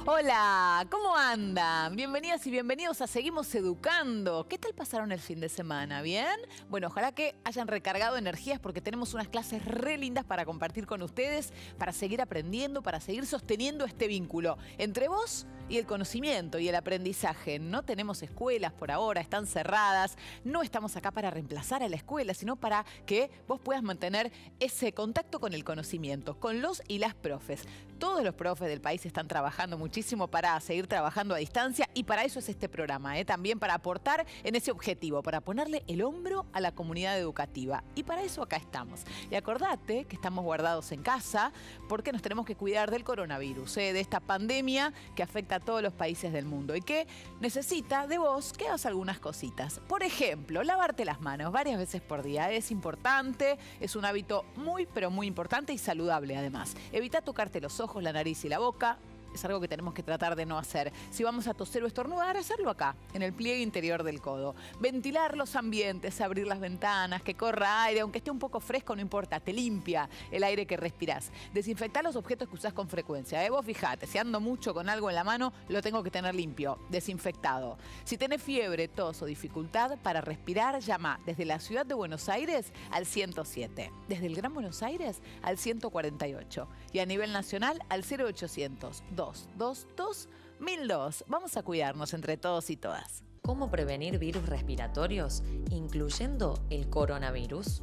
Hola, ¿cómo andan? Bienvenidas y bienvenidos a Seguimos Educando. ¿Qué tal pasaron el fin de semana? ¿Bien? Bueno, ojalá que hayan recargado energías porque tenemos unas clases re lindas para compartir con ustedes, para seguir aprendiendo, para seguir sosteniendo este vínculo entre vos y el conocimiento y el aprendizaje. No tenemos escuelas por ahora, están cerradas. No estamos acá para reemplazar a la escuela, sino para que vos puedas mantener ese contacto con el conocimiento, con los y las profes. Todos los profes del país están trabajando muchísimo para seguir trabajando a distancia y para eso es este programa, también para aportar en ese objetivo, para ponerle el hombro a la comunidad educativa. Y para eso acá estamos. Y acordate que estamos guardados en casa porque nos tenemos que cuidar del coronavirus, de esta pandemia que afecta a todos los países del mundo y que necesita de vos que hagas algunas cositas. Por ejemplo, lavarte las manos varias veces por día. Es importante, es un hábito muy, pero muy importante y saludable además. Evita tocarte los ojos, la nariz y la boca. Es algo que tenemos que tratar de no hacer. Si vamos a toser o estornudar, hacerlo acá, en el pliegue interior del codo. Ventilar los ambientes, abrir las ventanas, que corra aire, aunque esté un poco fresco, no importa, te limpia el aire que respirás. Desinfectar los objetos que usás con frecuencia. Vos fijate, si ando mucho con algo en la mano, lo tengo que tener limpio, desinfectado. Si tenés fiebre, tos o dificultad para respirar, llama desde la ciudad de Buenos Aires al 107. Desde el Gran Buenos Aires al 148. Y a nivel nacional al 0800 222 1002. Vamos a cuidarnos entre todos y todas. ¿Cómo prevenir virus respiratorios, incluyendo el coronavirus?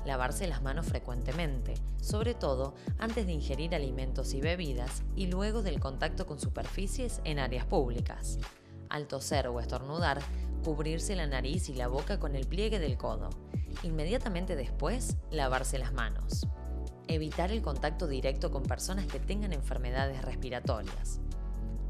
Lavarse las manos frecuentemente, sobre todo antes de ingerir alimentos y bebidas y luego del contacto con superficies en áreas públicas. Al toser o estornudar, cubrirse la nariz y la boca con el pliegue del codo. Inmediatamente después, lavarse las manos. Evitar el contacto directo con personas que tengan enfermedades respiratorias.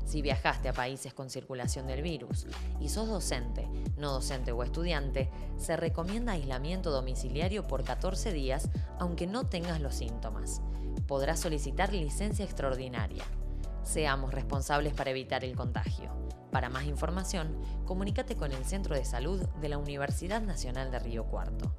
Si viajaste a países con circulación del virus y sos docente, no docente o estudiante, se recomienda aislamiento domiciliario por 14 días aunque no tengas los síntomas. Podrás solicitar licencia extraordinaria. Seamos responsables para evitar el contagio. Para más información, comunícate con el Centro de Salud de la Universidad Nacional de Río Cuarto.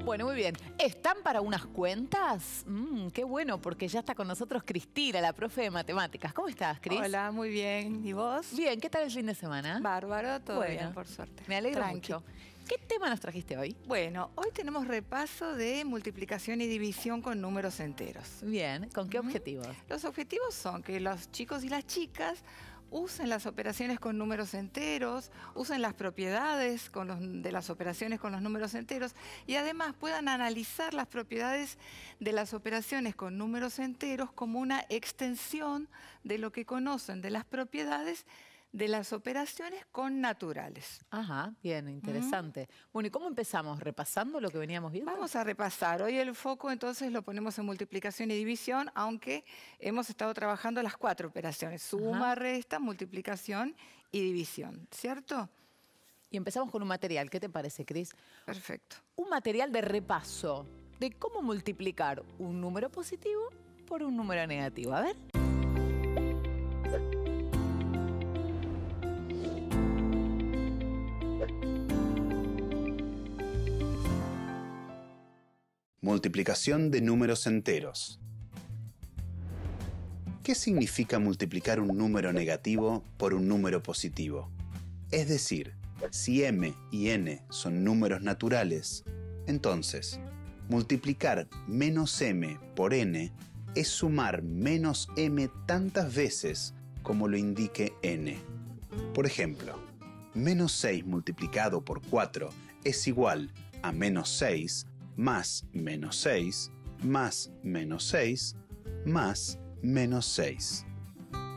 Bueno, muy bien. ¿Están para unas cuentas? Qué bueno, porque ya está con nosotros Cristina, la profe de matemáticas. ¿Cómo estás, Cris? Hola, muy bien. ¿Y vos? Bien, ¿qué tal el fin de semana? Bárbaro, todo Bueno, bien, por suerte. Me alegro Tranqui. mucho. ¿Qué tema nos trajiste hoy? Bueno, hoy tenemos repaso de multiplicación y división con números enteros. Bien, ¿con qué objetivos? Los objetivos son que los chicos y las chicas usen las operaciones con números enteros, usen las propiedades de las operaciones con los números enteros y además puedan analizar las propiedades de las operaciones con números enteros como una extensión de lo que conocen de las propiedades de las operaciones con naturales. Ajá, bien, interesante. Bueno, ¿y cómo empezamos? ¿Repasando lo que veníamos viendo? Vamos a repasar. Hoy el foco entonces lo ponemos en multiplicación y división, aunque hemos estado trabajando las 4 operaciones. Suma, resta, multiplicación y división, ¿cierto? Y empezamos con un material. ¿Qué te parece, Cris? Perfecto. Un material de repaso de cómo multiplicar un número positivo por un número negativo. A ver. Multiplicación de números enteros. ¿Qué significa multiplicar un número negativo por un número positivo? Es decir, si m y n son números naturales, entonces, multiplicar menos m por n es sumar menos m tantas veces como lo indique n. Por ejemplo, menos 6 multiplicado por 4 es igual a menos 6 más menos 6, más menos 6, más menos 6.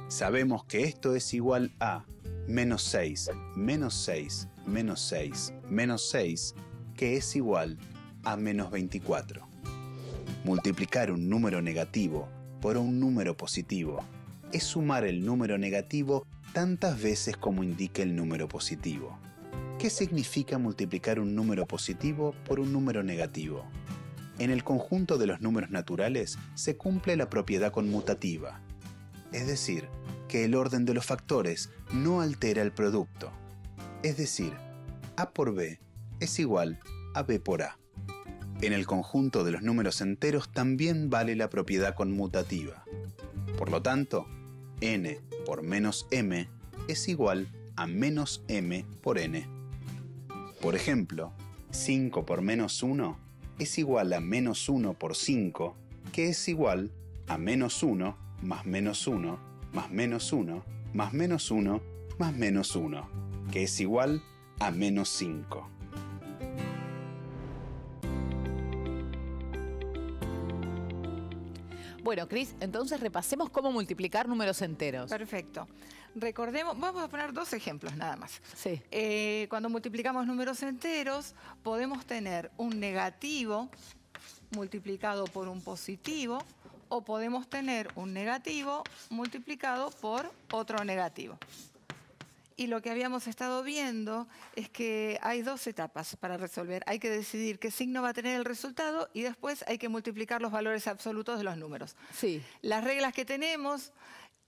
Sabemos que esto es igual a menos 6, menos 6, menos 6, menos 6, que es igual a menos 24. Multiplicar un número negativo por un número positivo es sumar el número negativo tantas veces como indique el número positivo. ¿Qué significa multiplicar un número positivo por un número negativo? En el conjunto de los números naturales se cumple la propiedad conmutativa, es decir, que el orden de los factores no altera el producto. Es decir, A por B es igual a B por A. En el conjunto de los números enteros también vale la propiedad conmutativa. Por lo tanto, n por menos m es igual a menos m por n. Por ejemplo, 5 por menos 1 es igual a menos 1 por 5, que es igual a menos 1 más menos 1 más menos 1 más menos 1 más menos 1, que es igual a menos 5. Bueno, Cris, entonces repasemos cómo multiplicar números enteros. Perfecto. Recordemos, vamos a poner 2 ejemplos nada más. Sí. Cuando multiplicamos números enteros, podemos tener un negativo multiplicado por un positivo, o podemos tener un negativo multiplicado por otro negativo. Y lo que habíamos estado viendo es que hay 2 etapas para resolver. Hay que decidir qué signo va a tener el resultado y después hay que multiplicar los valores absolutos de los números. Sí. Las reglas que tenemos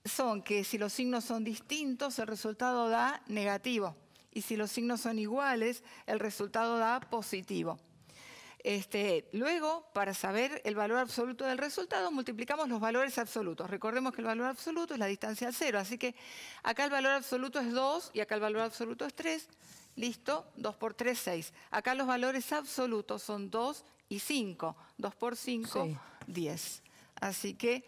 son que si los signos son distintos, el resultado da negativo. Y si los signos son iguales, el resultado da positivo. Luego, para saber el valor absoluto del resultado, multiplicamos los valores absolutos. Recordemos que el valor absoluto es la distancia al cero, así que acá el valor absoluto es 2 y acá el valor absoluto es 3. Listo, 2 por 3, 6. Acá los valores absolutos son 2 y 5. 2 por 5, Sí. 10. Así que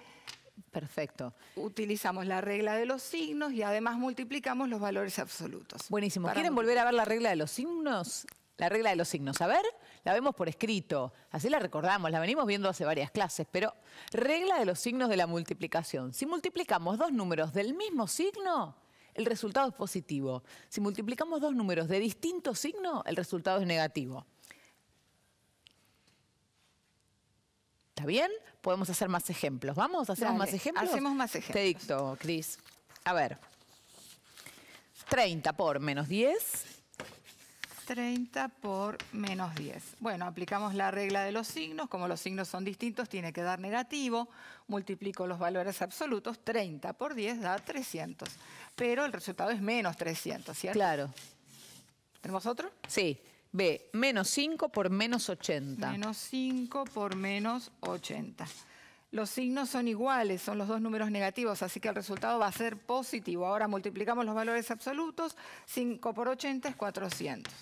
Perfecto. utilizamos la regla de los signos y además multiplicamos los valores absolutos. Buenísimo. Para ¿Quieren volver a ver la regla de los signos? La regla de los signos. A ver, la vemos por escrito. Así la recordamos, la venimos viendo hace varias clases. Pero, regla de los signos de la multiplicación. Si multiplicamos 2 números del mismo signo, el resultado es positivo. Si multiplicamos 2 números de distinto signo, el resultado es negativo. ¿Está bien? Podemos hacer más ejemplos. ¿Vamos? ¿Hacemos Dale, más ejemplos? hacemos más ejemplos. Te dicto, Cris. A ver. 30 por menos 10... 30 por menos 10. Bueno, aplicamos la regla de los signos. Como los signos son distintos, tiene que dar negativo. Multiplico los valores absolutos. 30 por 10 da 300. Pero el resultado es menos 300, ¿cierto? Claro. ¿Tenemos otro? Sí. B, menos 5 por menos 80. Menos 5 por menos 80. Los signos son iguales, son los 2 números negativos, así que el resultado va a ser positivo. Ahora multiplicamos los valores absolutos. 5 por 80 es 400.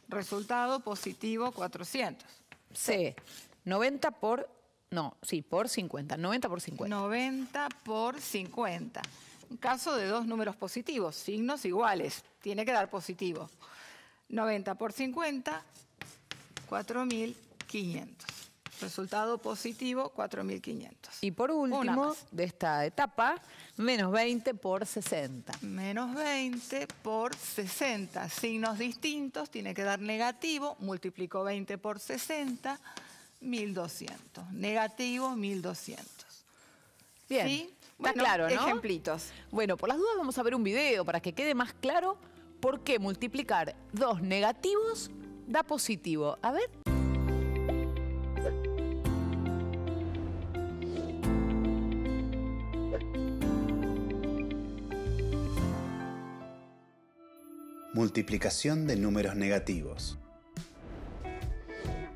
Resultado positivo 400. C, 90 por... No, sí, por 50. 90 por 50. 90 por 50. Un caso de 2 números positivos, signos iguales. Tiene que dar positivo. 90 por 50, 4.500. Resultado positivo, 4.500. Y por Una último, más. de esta etapa, menos 20 por 60. Menos 20 por 60. Signos distintos, tiene que dar negativo. Multiplico 20 por 60, 1.200. Negativo, 1.200. Bien, ¿Sí? está Bueno, claro, ¿no? ejemplitos. Bueno, por las dudas vamos a ver un video para que quede más claro por qué multiplicar 2 negativos da positivo. A ver. Multiplicación de números negativos.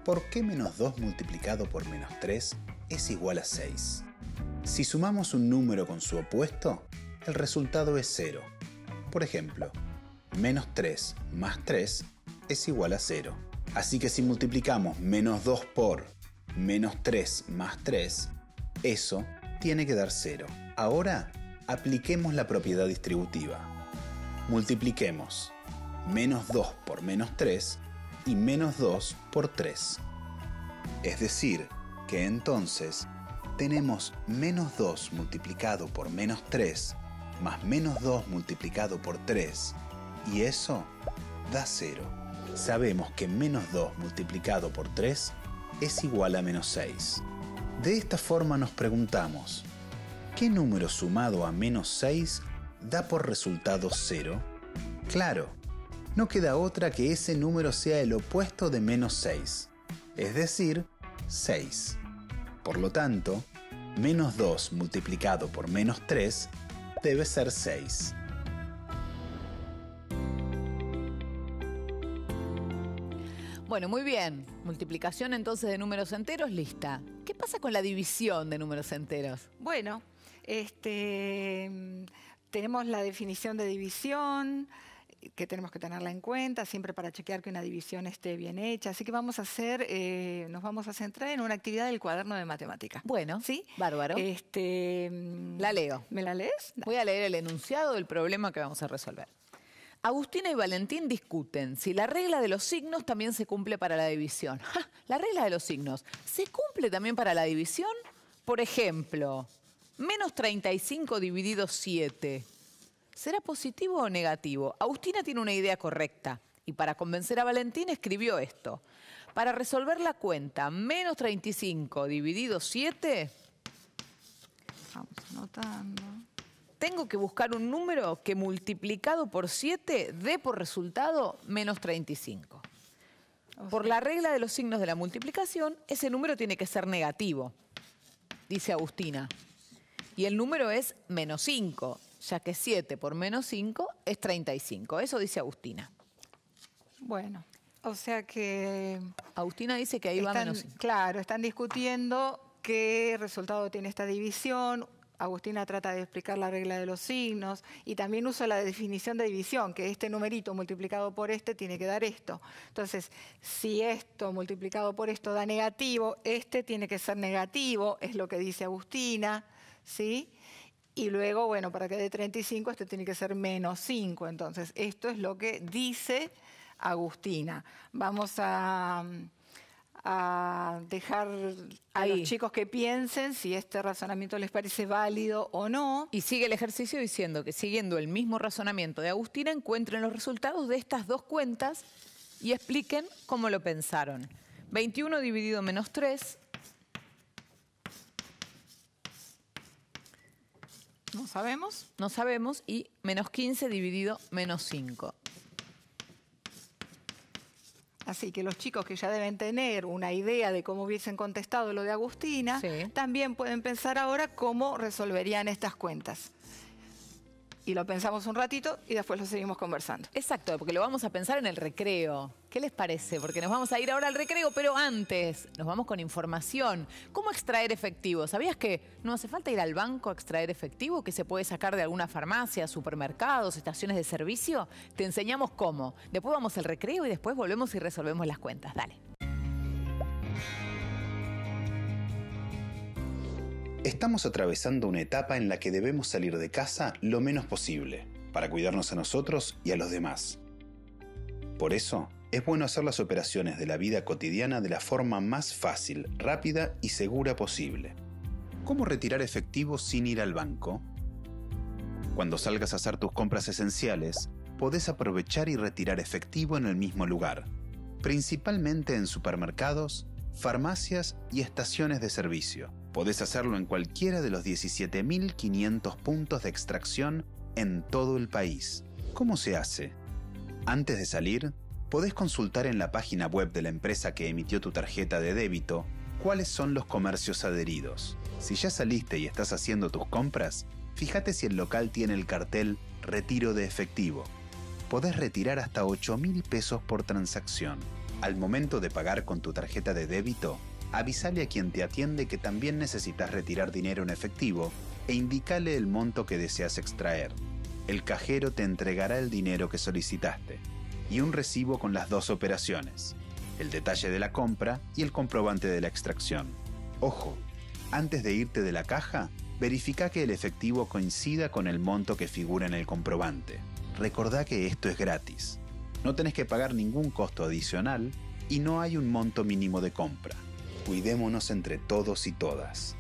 ¿Por qué menos 2 multiplicado por menos 3 es igual a 6? Si sumamos un número con su opuesto, el resultado es 0. Por ejemplo, menos 3 más 3 es igual a 0. Así que si multiplicamos menos 2 por menos 3 más 3, eso tiene que dar 0. Ahora, apliquemos la propiedad distributiva. Multipliquemos menos 2 por menos 3 y menos 2 por 3. Es decir, que entonces tenemos menos 2 multiplicado por menos 3 más menos 2 multiplicado por 3 y eso da 0. Sabemos que menos 2 multiplicado por 3 es igual a menos 6. De esta forma nos preguntamos, ¿qué número sumado a menos 6 da por resultado 0? Claro, no queda otra que ese número sea el opuesto de menos 6, es decir, 6. Por lo tanto, menos 2 multiplicado por menos 3 debe ser 6. Bueno, Bueno, muy bien. Multiplicación entonces de números enteros, lista. ¿Qué pasa con la división de números enteros? Bueno, tenemos la definición de división, que tenemos que tenerla en cuenta siempre para chequear que una división esté bien hecha. Así que vamos a hacer, nos vamos a centrar en una actividad del cuaderno de matemática. Bueno, ¿sí? Bárbaro. La leo. ¿Me la lees? Voy a leer el enunciado del problema que vamos a resolver. Agustina y Valentín discuten si la regla de los signos también se cumple para la división. ¡Ja! La regla de los signos, ¿se cumple también para la división? Por ejemplo, menos 35 dividido 7. ¿Será positivo o negativo? Agustina tiene una idea correcta y para convencer a Valentín escribió esto. Para resolver la cuenta menos 35 dividido 7, vamos anotando. Tengo que buscar un número que multiplicado por 7 dé por resultado menos 35. Por la regla de los signos de la multiplicación, ese número tiene que ser negativo, dice Agustina. Y el número es menos 5, ya que 7 por menos 5 es 35. Eso dice Agustina. Bueno, o sea que... Agustina dice que ahí va menos 5. Claro, están discutiendo qué resultado tiene esta división. Agustina trata de explicar la regla de los signos y también usa la definición de división, que este numerito multiplicado por este tiene que dar esto. Entonces, si esto multiplicado por esto da negativo, este tiene que ser negativo, es lo que dice Agustina, ¿sí? Y luego, bueno, para que dé 35, este tiene que ser menos 5. Entonces, esto es lo que dice Agustina. Vamos a dejar a los chicos que piensen si este razonamiento les parece válido o no. Y sigue el ejercicio diciendo que siguiendo el mismo razonamiento de Agustina, encuentren los resultados de estas dos cuentas y expliquen cómo lo pensaron. 21 dividido menos 3. ¿No sabemos? No sabemos. Y menos 15 dividido menos 5. Así que los chicos que ya deben tener una idea de cómo hubiesen contestado lo de Agustina, sí, también pueden pensar ahora cómo resolverían estas cuentas. Y lo pensamos un ratito y después lo seguimos conversando. Exacto, porque lo vamos a pensar en el recreo. ¿Qué les parece? Porque nos vamos a ir ahora al recreo, pero antes nos vamos con información. ¿Cómo extraer efectivo? ¿Sabías que no hace falta ir al banco a extraer efectivo? ¿Que se puede sacar de alguna farmacia, supermercados, estaciones de servicio? Te enseñamos cómo. Después vamos al recreo y después volvemos y resolvemos las cuentas. Dale. Estamos atravesando una etapa en la que debemos salir de casa lo menos posible, para cuidarnos a nosotros y a los demás. Por eso, es bueno hacer las operaciones de la vida cotidiana de la forma más fácil, rápida y segura posible. ¿Cómo retirar efectivo sin ir al banco? Cuando salgas a hacer tus compras esenciales, podés aprovechar y retirar efectivo en el mismo lugar, principalmente en supermercados, farmacias y estaciones de servicio. Podés hacerlo en cualquiera de los 17.500 puntos de extracción en todo el país. ¿Cómo se hace? Antes de salir, podés consultar en la página web de la empresa que emitió tu tarjeta de débito cuáles son los comercios adheridos. Si ya saliste y estás haciendo tus compras, fíjate si el local tiene el cartel Retiro de efectivo. Podés retirar hasta 8.000 pesos por transacción. Al momento de pagar con tu tarjeta de débito, avísale a quien te atiende que también necesitas retirar dinero en efectivo e indícale el monto que deseas extraer. El cajero te entregará el dinero que solicitaste y un recibo con las dos operaciones, el detalle de la compra y el comprobante de la extracción. Ojo, antes de irte de la caja, verifica que el efectivo coincida con el monto que figura en el comprobante. Recordá que esto es gratis. No tenés que pagar ningún costo adicional y no hay un monto mínimo de compra. Cuidémonos entre todos y todas.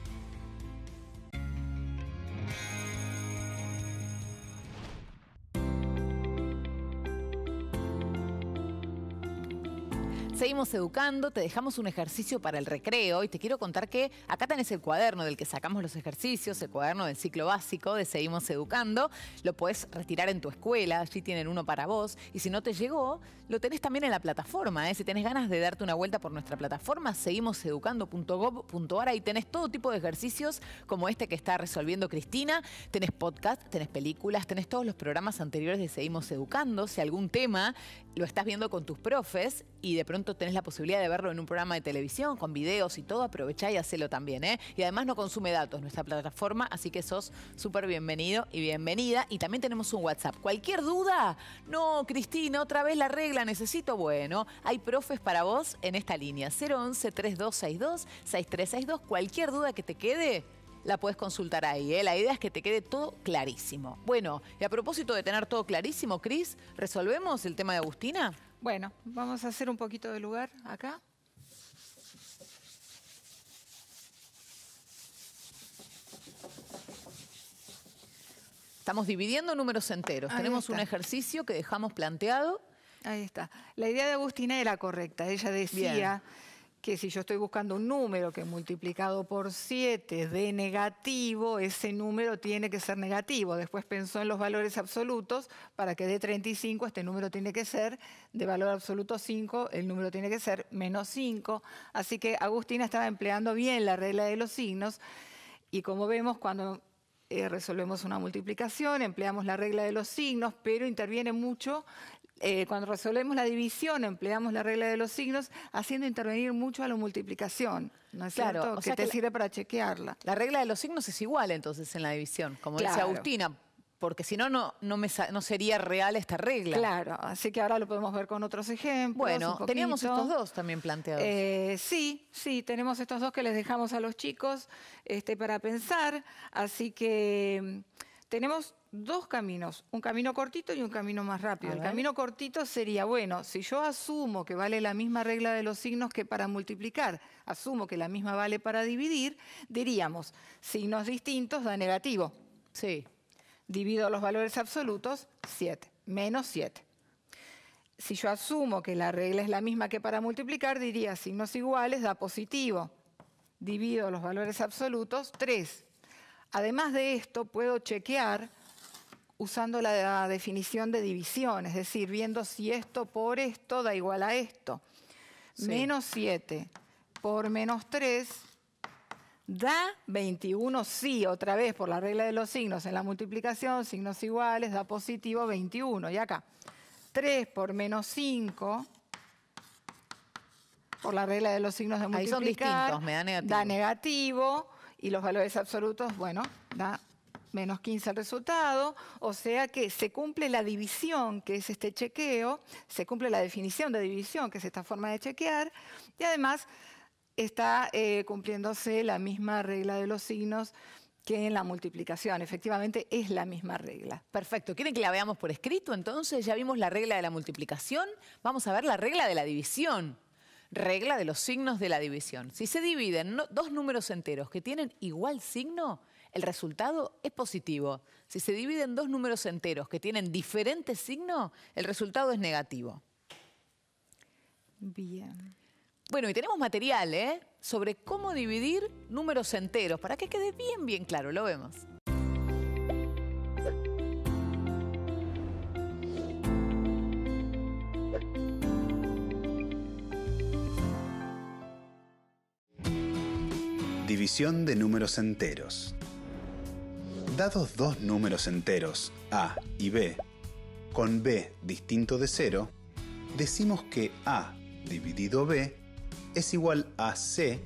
Seguimos educando, te dejamos un ejercicio para el recreo y te quiero contar que acá tenés el cuaderno del que sacamos los ejercicios, el cuaderno del ciclo básico de Seguimos Educando. Lo podés retirar en tu escuela, allí tienen uno para vos. Y si no te llegó, lo tenés también en la plataforma. Si tenés ganas de darte una vuelta por nuestra plataforma, seguimoseducando.gov.ar. Ahí tenés todo tipo de ejercicios como este que está resolviendo Cristina. Tenés podcast, tenés películas, tenés todos los programas anteriores de Seguimos Educando. Si algún tema lo estás viendo con tus profes y de pronto tenés tenés la posibilidad de verlo en un programa de televisión con videos y todo, aprovechá y hacelo también, ¿eh? Y además no consume datos nuestra plataforma, así que sos súper bienvenido y bienvenida. Y también tenemos un WhatsApp. ¿Cualquier duda? No, Cristina, otra vez la regla necesito. Bueno, hay profes para vos en esta línea. 011-3262-6362. Cualquier duda que te quede, la puedes consultar ahí, ¿eh? La idea es que te quede todo clarísimo. Bueno, y a propósito de tener todo clarísimo, Cris, ¿resolvemos el tema de Agustina? Bueno, vamos a hacer un poquito de lugar acá. Estamos dividiendo números enteros. Ahí Tenemos está. un ejercicio que dejamos planteado. Ahí está. La idea de Agustina era correcta. Ella decía Bien. que si yo estoy buscando un número que multiplicado por 7 dé negativo, ese número tiene que ser negativo. Después pensó en los valores absolutos. Para que dé 35, este número tiene que ser de valor absoluto 5, el número tiene que ser menos 5. Así que Agustina estaba empleando bien la regla de los signos. Y como vemos, cuando resolvemos una multiplicación, empleamos la regla de los signos, pero interviene mucho. Cuando resolvemos la división, empleamos la regla de los signos, haciendo intervenir mucho a la multiplicación. ¿No es Claro, cierto? o sea que te que sirve para chequearla. La regla de los signos es igual entonces en la división, como dice Claro. Agustina, porque si no, no sería real esta regla. Claro, así que ahora lo podemos ver con otros ejemplos. Bueno, un teníamos poquito. estos dos también planteados. Sí, tenemos estos dos que les dejamos a los chicos para pensar. Así que tenemos dos caminos, un camino cortito y un camino más rápido. A El ver. camino cortito sería, bueno, si yo asumo que vale la misma regla de los signos que para multiplicar, asumo que la misma vale para dividir, diríamos, signos distintos da negativo. Sí. Divido los valores absolutos, 7, menos 7. Si yo asumo que la regla es la misma que para multiplicar, diría signos iguales da positivo. Divido los valores absolutos, 3. Además de esto, puedo chequear usando la definición de división, es decir, viendo si esto por esto da igual a esto. Sí. Menos 7 por menos 3 da 21, sí, otra vez por la regla de los signos en la multiplicación, signos iguales, da positivo 21. Y acá, 3 por menos 5, por la regla de los signos de Ahí son multiplicar, distintos, me da negativo. da negativo, y los valores absolutos, bueno, da menos 15 el resultado, o sea que se cumple la división, que es este chequeo, se cumple la definición de división, que es esta forma de chequear, y además está cumpliéndose la misma regla de los signos que en la multiplicación. Efectivamente, es la misma regla. Perfecto. ¿Quieren que la veamos por escrito? Entonces, ya vimos la regla de la multiplicación. Vamos a ver la regla de la división. Regla de los signos de la división. Si se dividen dos números enteros que tienen igual signo, el resultado es positivo. Si se dividen dos números enteros que tienen diferente signo, el resultado es negativo. Bien. Bueno, y tenemos material, sobre cómo dividir números enteros, para que quede bien, bien claro. Lo vemos. División de números enteros. Dados dos números enteros, A y B, con B distinto de 0, decimos que A dividido B es igual a C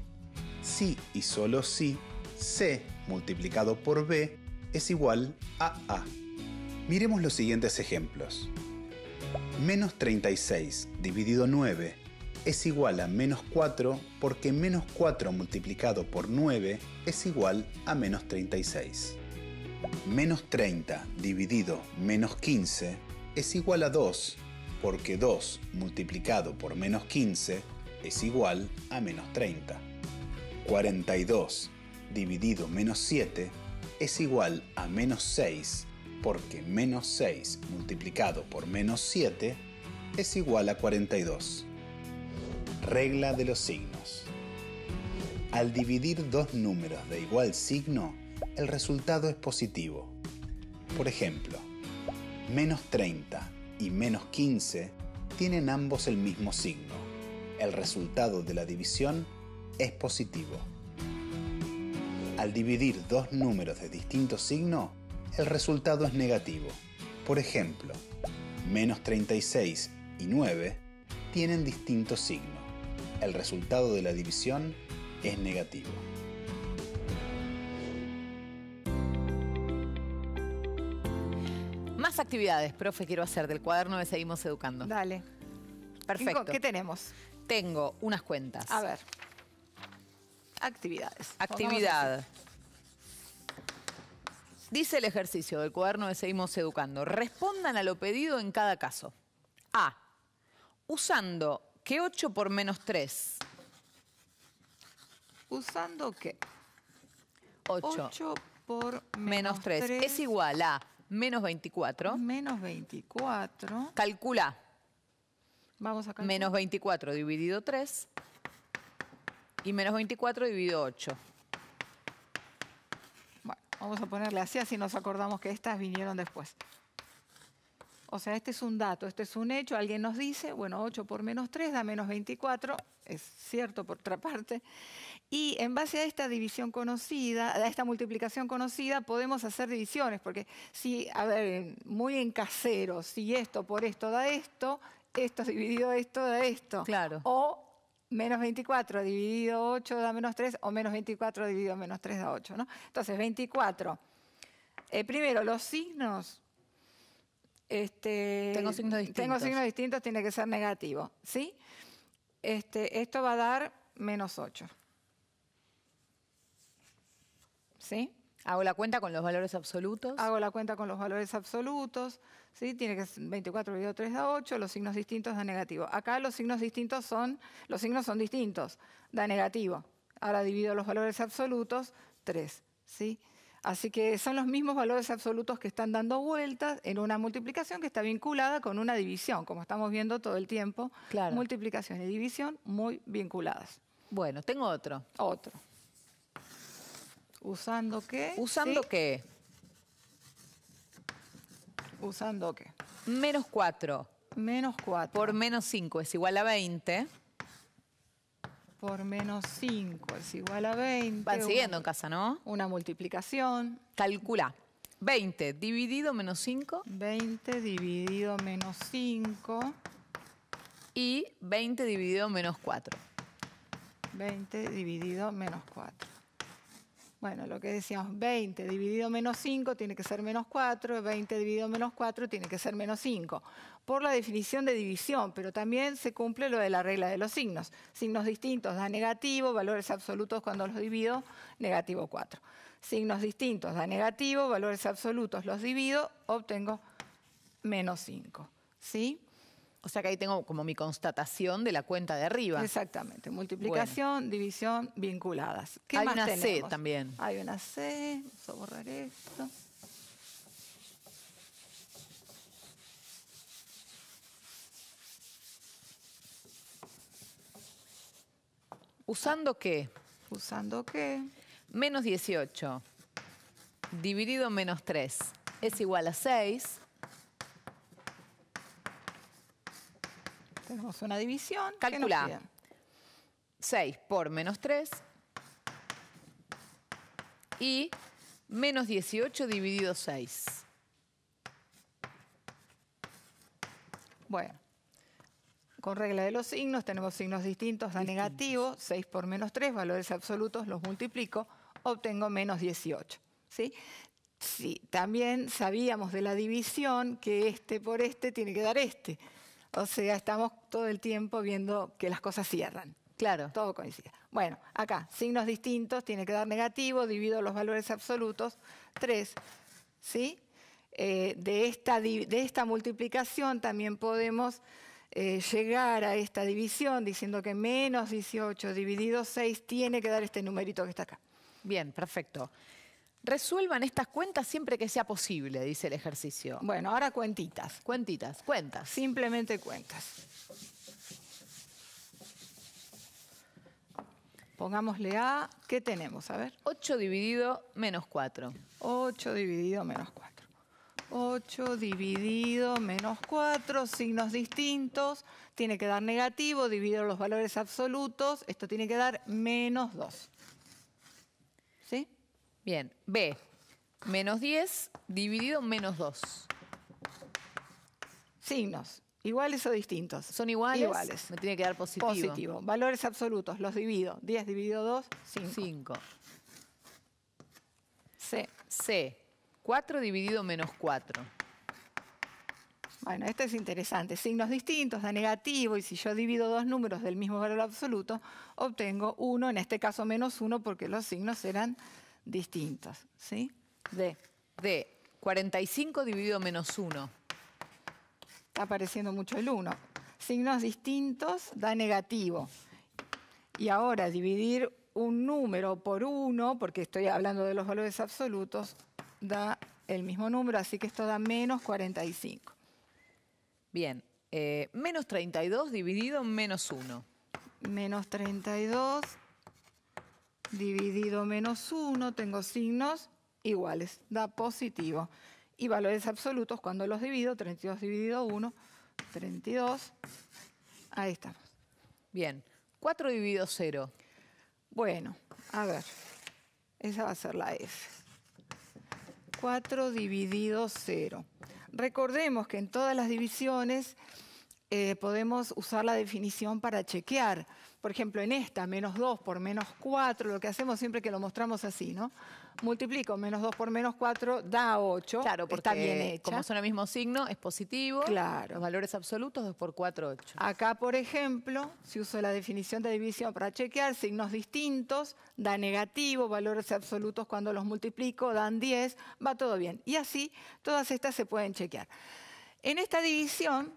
si y solo si C multiplicado por B es igual a A. Miremos los siguientes ejemplos. Menos 36 dividido 9 es igual a menos 4 porque menos 4 multiplicado por 9 es igual a menos 36. Menos 30 dividido menos 15 es igual a 2 porque 2 multiplicado por menos 15 es igual a menos 30. 42 dividido menos 7 es igual a menos 6 porque menos 6 multiplicado por menos 7 es igual a 42. Regla de los signos. Al dividir dos números de igual signo, el resultado es positivo. Por ejemplo, menos 30 y menos 15 tienen ambos el mismo signo. El resultado de la división es positivo. Al dividir dos números de distinto signo, el resultado es negativo. Por ejemplo, menos 36 y 9 tienen distinto signo. el resultado de la división es negativo. Más actividades, profe, quiero hacer del cuaderno de Seguimos Educando. Dale. Perfecto. ¿Qué tenemos? Tengo unas cuentas. A ver. Actividades. Actividad. Dice el ejercicio del cuaderno de Seguimos Educando. Respondan a lo pedido en cada caso. A. Usando que 8 por menos 3. ¿Usando qué? 8 8 por menos 3 es igual a menos 24. Menos 24. Calcula. Vamos a calcular. Menos 24 dividido 3 y menos 24 dividido 8. Bueno, vamos a ponerle así nos acordamos que estas vinieron después. O sea, este es un dato, este es un hecho. Alguien nos dice, bueno, 8 por menos 3 da menos 24. Es cierto, por otra parte. Y en base a esta división conocida, a esta multiplicación conocida, podemos hacer divisiones. Porque si, a ver, muy en casero, si esto por esto da esto dividido esto da esto. Claro. O menos 24 dividido 8 da menos 3, o menos 24 dividido menos 3 da 8, ¿no? Entonces, 24. Primero, los signos. Tengo signos distintos. Tengo signos distintos, tiene que ser negativo, ¿sí? Esto va a dar menos 8. ¿Sí? Hago la cuenta con los valores absolutos. Hago la cuenta con los valores absolutos, ¿sí? Tiene que ser 24 dividido 3 da 8, los signos distintos da negativo. Acá los signos son distintos, da negativo. Ahora divido los valores absolutos, 3, ¿sí? Así que son los mismos valores absolutos que están dando vueltas en una multiplicación que está vinculada con una división, como estamos viendo todo el tiempo. Claro. Multiplicación y división muy vinculadas. Bueno, tengo otro. Otro. ¿Usando qué? ¿Usando ¿Sí? qué? ¿Usando qué? Menos 4 Menos 4. por menos 5 es igual a 20. Por menos 5 es igual a 20. Van siguiendo en casa, ¿no? Una multiplicación. Calcula. 20 dividido menos 5 20 dividido menos 5. y 20 dividido menos 4. 20 dividido menos 4. Bueno, lo que decíamos, 20 dividido menos 5 tiene que ser menos 4, 20 dividido menos 4 tiene que ser menos 5. Por la definición de división, pero también se cumple lo de la regla de los signos. Signos distintos da negativo, valores absolutos cuando los divido, negativo 4. Signos distintos da negativo, valores absolutos los divido, obtengo menos 5. ¿Sí? O sea que ahí tengo como mi constatación de la cuenta de arriba. Exactamente. Multiplicación, división, vinculadas. ¿Qué Hay más una tenemos? C también. Hay una C. Vamos a borrar esto. ¿Usando qué? ¿Usando qué? Menos 18 dividido menos 3 es igual a 6. Tenemos una división. Calcula. ¿Qué nos piden? 6 por menos 3 y menos 18 dividido 6. Bueno, con regla de los signos, tenemos signos distintos, da negativo, 6 por menos 3, valores absolutos, los multiplico, obtengo menos 18. ¿Sí? Sí, también sabíamos de la división que este por este tiene que dar este. O sea, estamos todo el tiempo viendo que las cosas cierran. Claro. Todo coincide. Bueno, acá, signos distintos, tiene que dar negativo, divido los valores absolutos, 3. ¿Sí? De esta multiplicación también podemos llegar a esta división diciendo que menos 18 dividido 6 tiene que dar este numerito que está acá. Bien, perfecto. Resuelvan estas cuentas siempre que sea posible, dice el ejercicio. Bueno, ahora cuentitas. Cuentitas, cuentas. Simplemente cuentas. Pongámosle A, ¿qué tenemos? A ver. 8 dividido menos 4. 8 dividido menos 4. 8 dividido menos 4, signos distintos. Tiene que dar negativo, divido los valores absolutos. Esto tiene que dar menos 2. ¿Sí? Bien. B. Menos 10 dividido menos 2. Signos. ¿Iguales o distintos? ¿Son iguales? Iguales. Me tiene que dar positivo. Positivo. Valores absolutos, los divido. 10 dividido 2, 5. 5. C. C. 4 dividido menos 4. Bueno, este es interesante. Signos distintos, da negativo, y si yo divido dos números del mismo valor absoluto, obtengo 1, en este caso menos 1, porque los signos eran distintos. ¿Sí? D. D. 45 dividido menos 1. Está apareciendo mucho el 1. Signos distintos da negativo. Y ahora dividir un número por 1, porque estoy hablando de los valores absolutos, da el mismo número, así que esto da menos 45. Bien. Menos 32 dividido menos 1. Menos 32 dividido menos 1, tengo signos iguales, da positivo. Y valores absolutos, cuando los divido, 32 dividido 1, 32. Ahí estamos. Bien. 4 dividido 0. Bueno, a ver, esa va a ser la F. 4 dividido 0. Recordemos que en todas las divisiones podemos usar la definición para chequear. Por ejemplo, en esta, menos 2 por menos 4, lo que hacemos siempre que lo mostramos así, ¿no? Multiplico menos 2 por menos 4, da 8. Claro, porque está bien hecha. como son el mismo signo, es positivo. Claro. Los valores absolutos, 2 por 4, 8. Acá, por ejemplo, si uso la definición de división para chequear, signos distintos, da negativo, valores absolutos cuando los multiplico, dan 10, va todo bien. Y así, todas estas se pueden chequear. En esta división,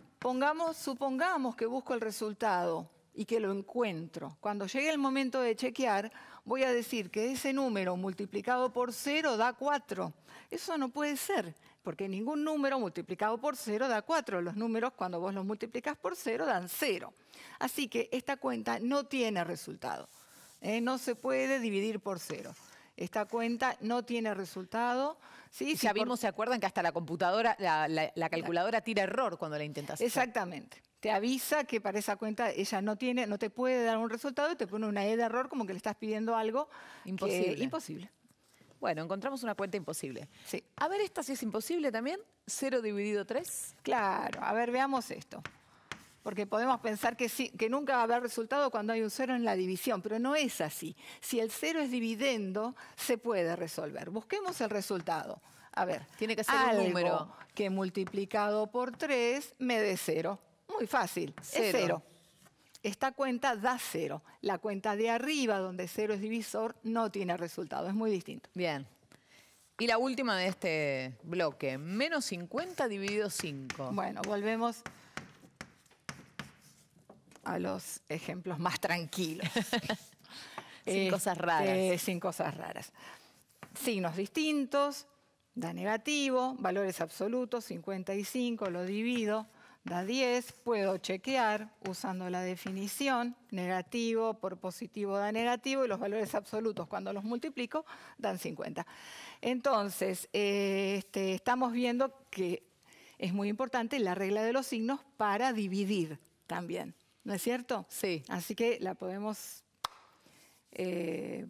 supongamos que busco el resultado y que lo encuentro. Cuando llegue el momento de chequear, voy a decir que ese número multiplicado por 0 da 4. Eso no puede ser, porque ningún número multiplicado por 0 da 4. Los números, cuando vos los multiplicás por 0, dan 0. Así que esta cuenta no tiene resultado. No se puede dividir por 0. Esta cuenta no tiene resultado. ¿Sí? Ya vimos, ¿se acuerdan que hasta la computadora, la calculadora tira error cuando la intentas hacer? Exactamente. Te avisa que para esa cuenta ella no te puede dar un resultado y te pone una E de error como que le estás pidiendo algo Imposible. imposible. Bueno, encontramos una cuenta imposible. Sí. A ver, esta sí es imposible también. 0 dividido 3. Claro. A ver, veamos esto. Porque podemos pensar que, sí, que nunca va a haber resultado cuando hay un 0 en la división, pero no es así. Si el 0 es dividendo, se puede resolver. Busquemos el resultado. A ver, Tiene que ser algo un número que multiplicado por 3 me dé 0. Muy fácil, es 0. Esta cuenta da 0. La cuenta de arriba, donde 0 es divisor, no tiene resultado, es muy distinto. Bien. Y la última de este bloque, menos 50 dividido 5. Bueno, volvemos a los ejemplos más tranquilos. Sin cosas raras. Sin cosas raras. Signos distintos, da negativo, valores absolutos, 55, lo divido, da 10. Puedo chequear usando la definición, negativo por positivo da negativo, y los valores absolutos cuando los multiplico dan 50. Entonces, estamos viendo que es muy importante la regla de los signos para dividir también. ¿No es cierto? Sí. Así que la podemos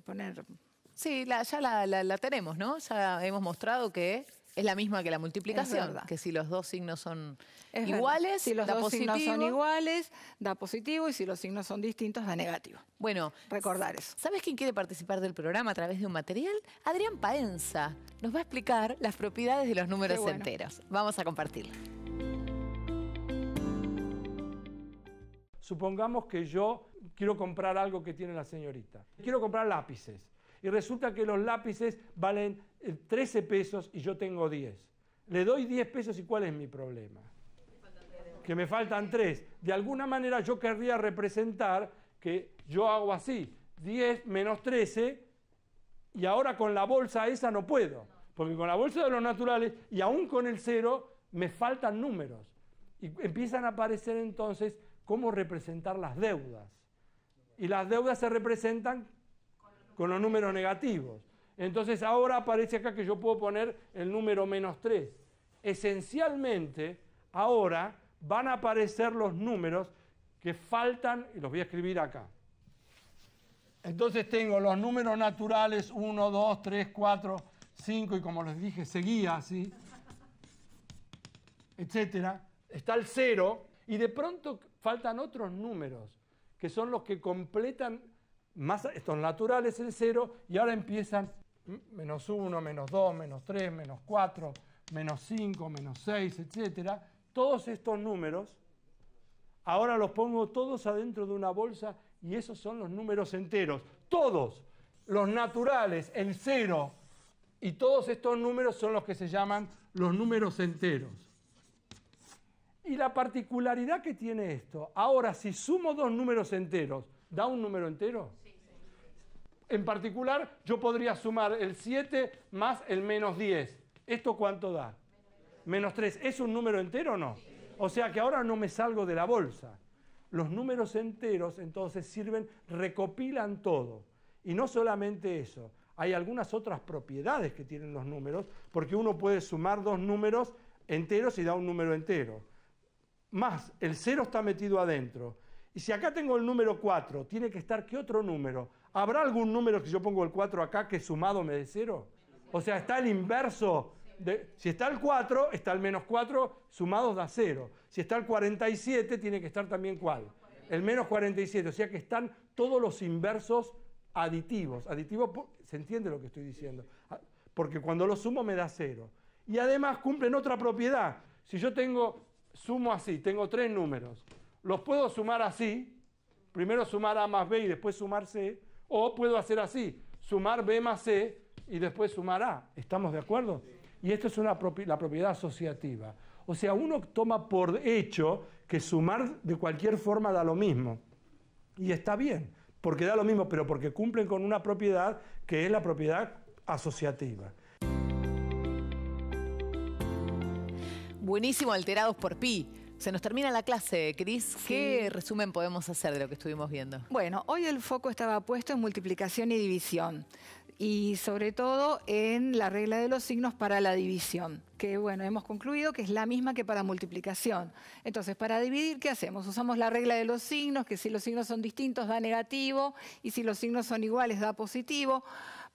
poner. Sí, ya la tenemos, ¿no? Ya hemos mostrado que es la misma que la multiplicación. verdad. Que si los dos signos son Es iguales, verdad. Si los da dos positivo. signos son iguales, da positivo, y si los signos son distintos, da negativo. Bueno, Recordar eso. ¿sabes quién quiere participar del programa a través de un material? Adrián Paenza nos va a explicar las propiedades de los números Qué bueno. enteros. Vamos a compartirlo. Supongamos que yo quiero comprar algo que tiene la señorita. Quiero comprar lápices. Y resulta que los lápices valen 13 pesos y yo tengo 10. Le doy 10 pesos y ¿cuál es mi problema? Que me faltan 3. De alguna manera yo querría representar que yo hago así. 10 menos 13 y ahora con la bolsa esa no puedo. Porque con la bolsa de los naturales y aún con el 0 me faltan números. Y empiezan a aparecer entonces cómo representar las deudas. Y las deudas se representan con los números negativos. Entonces ahora aparece acá que yo puedo poner el número menos 3. Esencialmente, ahora van a aparecer los números que faltan, y los voy a escribir acá. Entonces tengo los números naturales 1, 2, 3, 4, 5, y como les dije, seguía así, etcétera. Está el 0. Y de pronto faltan otros números, que son los que completan más estos naturales, el 0, y ahora empiezan menos 1, menos 2, menos 3, menos 4, menos 5, menos 6, etc. Todos estos números, ahora los pongo todos adentro de una bolsa y esos son los números enteros. Todos, los naturales, el 0 y todos estos números son los que se llaman los números enteros. Y la particularidad que tiene esto, ahora si sumo dos números enteros, ¿da un número entero? Sí. En particular, yo podría sumar el 7 más el menos 10. ¿Esto cuánto da? Menos 3. ¿Es un número entero o no? O sea que ahora no me salgo de la bolsa. Los números enteros entonces sirven, recopilan todo. Y no solamente eso, hay algunas otras propiedades que tienen los números, porque uno puede sumar dos números enteros y da un número entero. Más, el 0 está metido adentro. Y si acá tengo el número 4, tiene que estar, ¿qué otro número? ¿Habrá algún número que yo pongo el 4 acá que sumado me dé 0? O sea, está el inverso. Si está el 4, está el menos 4, sumados da 0. Si está el 47, tiene que estar también ¿cuál? El menos 47. O sea que están todos los inversos aditivos. Aditivos, ¿se entiende lo que estoy diciendo? Porque cuando lo sumo me da 0. Y además cumplen otra propiedad. Si yo sumo así, tengo 3 números. Los puedo sumar así. Primero sumar A más B y después sumar C. O puedo hacer así, sumar B más C y después sumar A. ¿Estamos de acuerdo? Y esto es la propiedad asociativa. O sea, uno toma por hecho que sumar de cualquier forma da lo mismo. Y está bien, porque da lo mismo, pero porque cumplen con una propiedad que es la propiedad asociativa. Buenísimo, alterados por pi. Se nos termina la clase, Cris. Sí. ¿Qué resumen podemos hacer de lo que estuvimos viendo? Bueno, hoy el foco estaba puesto en multiplicación y división. Y sobre todo en la regla de los signos para la división, que bueno, hemos concluido que es la misma que para multiplicación. Entonces, para dividir, ¿qué hacemos? Usamos la regla de los signos, que si los signos son distintos da negativo y si los signos son iguales da positivo.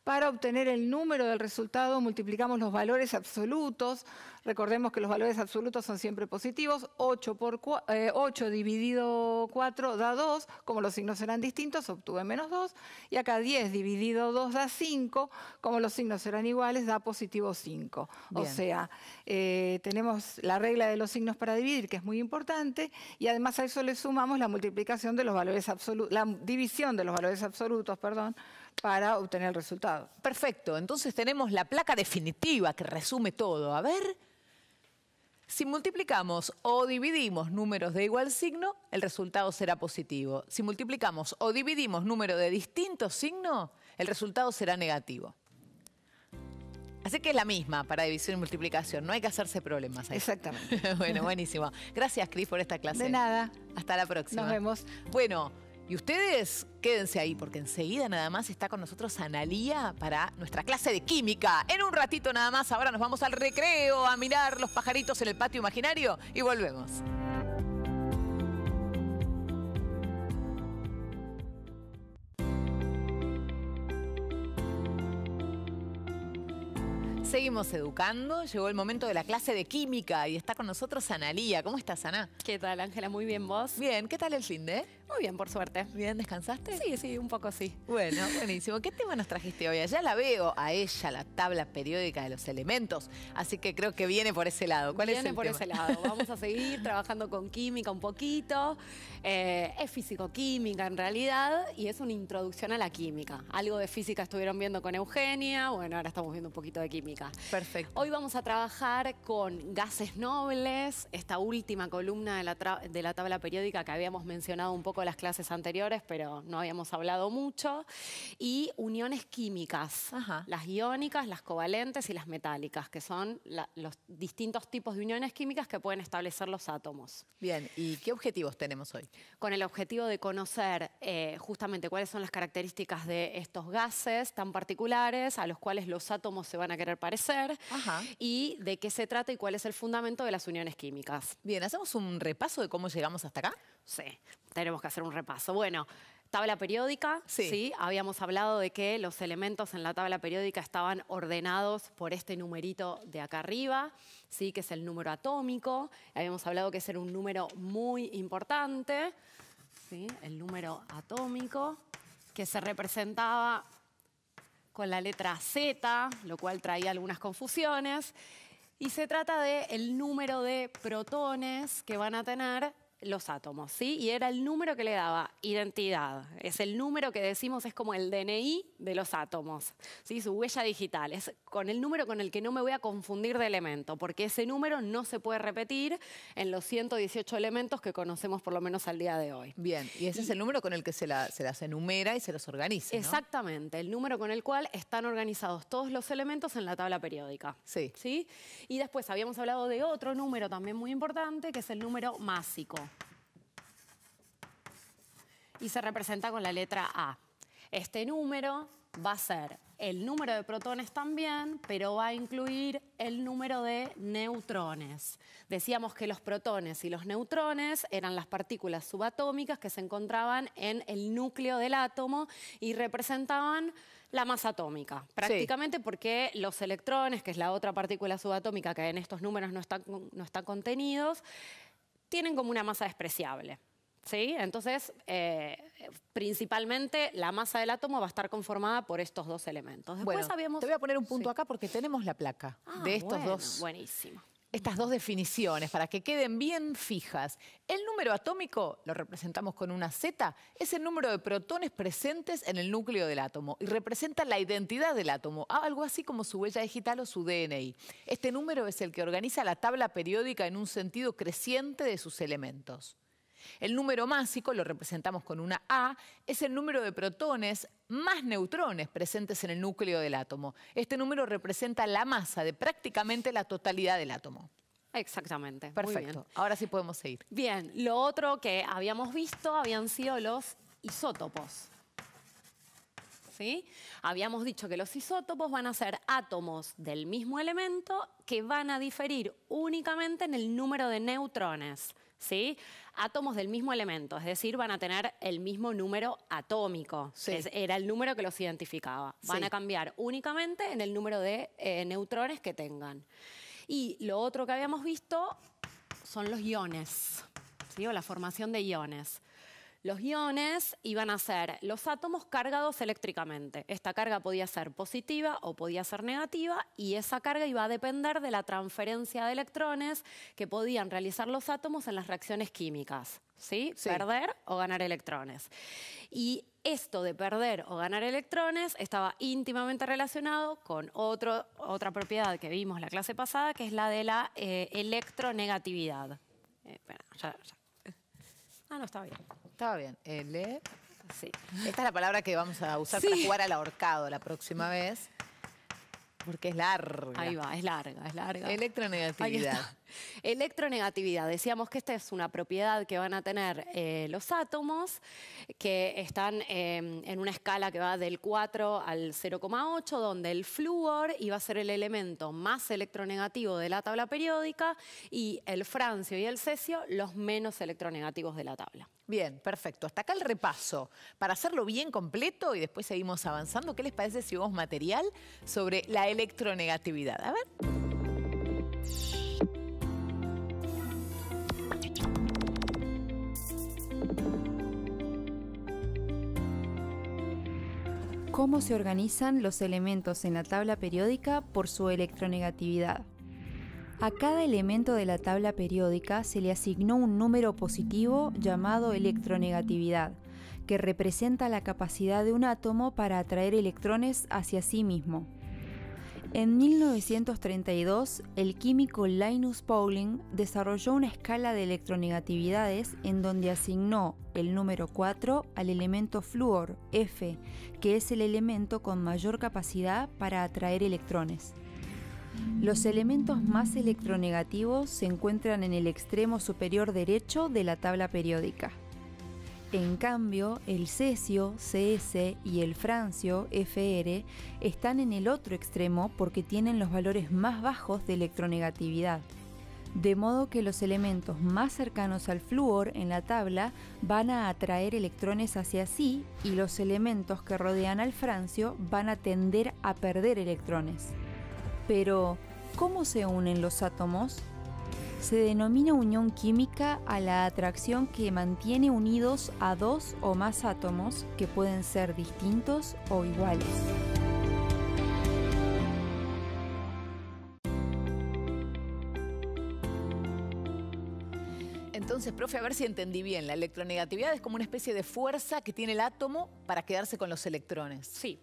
Para obtener el número del resultado multiplicamos los valores absolutos. Recordemos que los valores absolutos son siempre positivos. 8 dividido 4 da 2. Como los signos eran distintos, obtuve menos 2. Y acá 10 dividido 2 da 5. Como los signos eran iguales, da positivo 5. Bien. O sea, tenemos la regla de los signos para dividir, que es muy importante. Y además a eso le sumamos la multiplicación de los valores absolutos, la división de los valores absolutos, perdón, para obtener el resultado. Perfecto, entonces tenemos la placa definitiva que resume todo. A ver, si multiplicamos o dividimos números de igual signo, el resultado será positivo. Si multiplicamos o dividimos números de distinto signo, el resultado será negativo. Así que es la misma para división y multiplicación, no hay que hacerse problemas ahí. Exactamente. Bueno, buenísimo. Gracias, Cris, por esta clase. De nada. Hasta la próxima. Nos vemos. Bueno, y ustedes quédense ahí porque enseguida nada más está con nosotros Analía para nuestra clase de química. En un ratito nada más, ahora nos vamos al recreo a mirar los pajaritos en el patio imaginario y volvemos. Seguimos educando, llegó el momento de la clase de química y está con nosotros Analía. ¿Cómo estás, Ana? ¿Qué tal, Ángela? Muy bien, ¿vos? Bien, ¿qué tal el finde? Muy bien, por suerte. Bien, ¿descansaste? Sí, un poco sí. Bueno, buenísimo. ¿Qué tema nos trajiste hoy? Ya la veo a ella, la tabla periódica de los elementos, así que creo que viene por ese lado. ¿Cuál es el tema? Viene por ese lado. Vamos a seguir trabajando con química un poquito. Es físico-química en realidad y es una introducción a la química. Algo de física estuvieron viendo con Eugenia, bueno, ahora estamos viendo un poquito de química. Perfecto. Hoy vamos a trabajar con gases nobles, esta última columna de la tabla periódica que habíamos mencionado un poco en las clases anteriores, pero no habíamos hablado mucho, y uniones químicas, Ajá. las iónicas, las covalentes y las metálicas, que son los distintos tipos de uniones químicas que pueden establecer los átomos. Bien, ¿y qué objetivos tenemos hoy? Con el objetivo de conocer justamente cuáles son las características de estos gases tan particulares a los cuales los átomos se van a querer parecer. Ajá. Y de qué se trata y cuál es el fundamento de las uniones químicas. Bien, ¿hacemos un repaso de cómo llegamos hasta acá? Sí, tenemos que hacer un repaso. Bueno, Tabla periódica, Sí. sí. Habíamos hablado de que los elementos en la tabla periódica estaban ordenados por este numerito de acá arriba, sí, que es el número atómico. Habíamos hablado que ese era un número muy importante, ¿sí? El número atómico, que se representaba con la letra Z, lo cual traía algunas confusiones. Y se trata del número de protones que van a tener los átomos, ¿sí? Y era el número que le daba identidad. Es el número que decimos es como el DNI de los átomos, ¿sí? Su huella digital. Es con el número con el que no me voy a confundir de elemento, porque ese número no se puede repetir en los 118 elementos que conocemos por lo menos al día de hoy. Bien, y ese es el número con el que se las enumera y se los organiza, ¿no? Exactamente, el número con el cual están organizados todos los elementos en la tabla periódica. Sí. ¿Sí? Y después habíamos hablado de otro número también muy importante, que es el número másico. Y se representa con la letra A. Este número va a ser el número de protones también, pero va a incluir el número de neutrones. Decíamos que los protones y los neutrones eran las partículas subatómicas que se encontraban en el núcleo del átomo y representaban la masa atómica, prácticamente porque los electrones, que es la otra partícula subatómica que en estos números no están contenidos, tienen como una masa despreciable. ¿Sí? Entonces, principalmente la masa del átomo va a estar conformada por estos dos elementos. Después Bueno, te voy a poner un punto acá porque tenemos la placa de estos dos. Buenísimo. Estas dos definiciones para que queden bien fijas. El número atómico, lo representamos con una Z, es el número de protones presentes en el núcleo del átomo y representa la identidad del átomo, algo así como su huella digital o su DNI. Este número es el que organiza la tabla periódica en un sentido creciente de sus elementos. El número másico, lo representamos con una A, es el número de protones más neutrones presentes en el núcleo del átomo. Este número representa la masa de prácticamente la totalidad del átomo. Exactamente. Perfecto. Muy bien. Ahora sí podemos seguir. Bien, lo otro que habíamos visto habían sido los isótopos. ¿Sí? Habíamos dicho que los isótopos van a ser átomos del mismo elemento que van a diferir únicamente en el número de neutrones. ¿Sí? Átomos del mismo elemento, es decir, van a tener el mismo número atómico. Sí. Era el número que los identificaba. Van Sí. a cambiar únicamente en el número de neutrones que tengan. Y lo otro que habíamos visto son los iones, ¿sí? O la formación de iones. Los iones iban a ser los átomos cargados eléctricamente. Esta carga podía ser positiva o podía ser negativa y esa carga iba a depender de la transferencia de electrones que podían realizar los átomos en las reacciones químicas. ¿Sí? Sí. Perder o ganar electrones. Y esto de perder o ganar electrones estaba íntimamente relacionado con otra propiedad que vimos la clase pasada, que es la de la electronegatividad. Espera, ya. No, está bien. Estaba bien. Sí. Esta es la palabra que vamos a usar Sí. para jugar al ahorcado la próxima vez. Porque es larga. Ahí va, es larga, es larga. Ahí Electronegatividad. está. Electronegatividad. Decíamos que esta es una propiedad que van a tener los átomos, que están en una escala que va del 4 al 0,8, donde el flúor iba a ser el elemento más electronegativo de la tabla periódica y el francio y el cesio los menos electronegativos de la tabla. Bien, perfecto. Hasta acá el repaso. Para hacerlo bien completo y después seguimos avanzando, ¿qué les parece si vemos material sobre la electronegatividad? A ver. ¿Cómo se organizan los elementos en la tabla periódica por su electronegatividad? A cada elemento de la tabla periódica se le asignó un número positivo llamado electronegatividad, que representa la capacidad de un átomo para atraer electrones hacia sí mismo. En 1932, el químico Linus Pauling desarrolló una escala de electronegatividades en donde asignó el número 4 al elemento flúor, F, que es el elemento con mayor capacidad para atraer electrones. Los elementos más electronegativos se encuentran en el extremo superior derecho de la tabla periódica. En cambio, el cesio, CS, y el francio, FR, están en el otro extremo porque tienen los valores más bajos de electronegatividad. de modo que los elementos más cercanos al flúor en la tabla van a atraer electrones hacia sí y los elementos que rodean al francio van a tender a perder electrones. Pero, ¿cómo se unen los átomos? Se denomina unión química a la atracción que mantiene unidos a dos o más átomos que pueden ser distintos o iguales. Entonces, profe, a ver si entendí bien. La electronegatividad es como una especie de fuerza que tiene el átomo para quedarse con los electrones. Sí,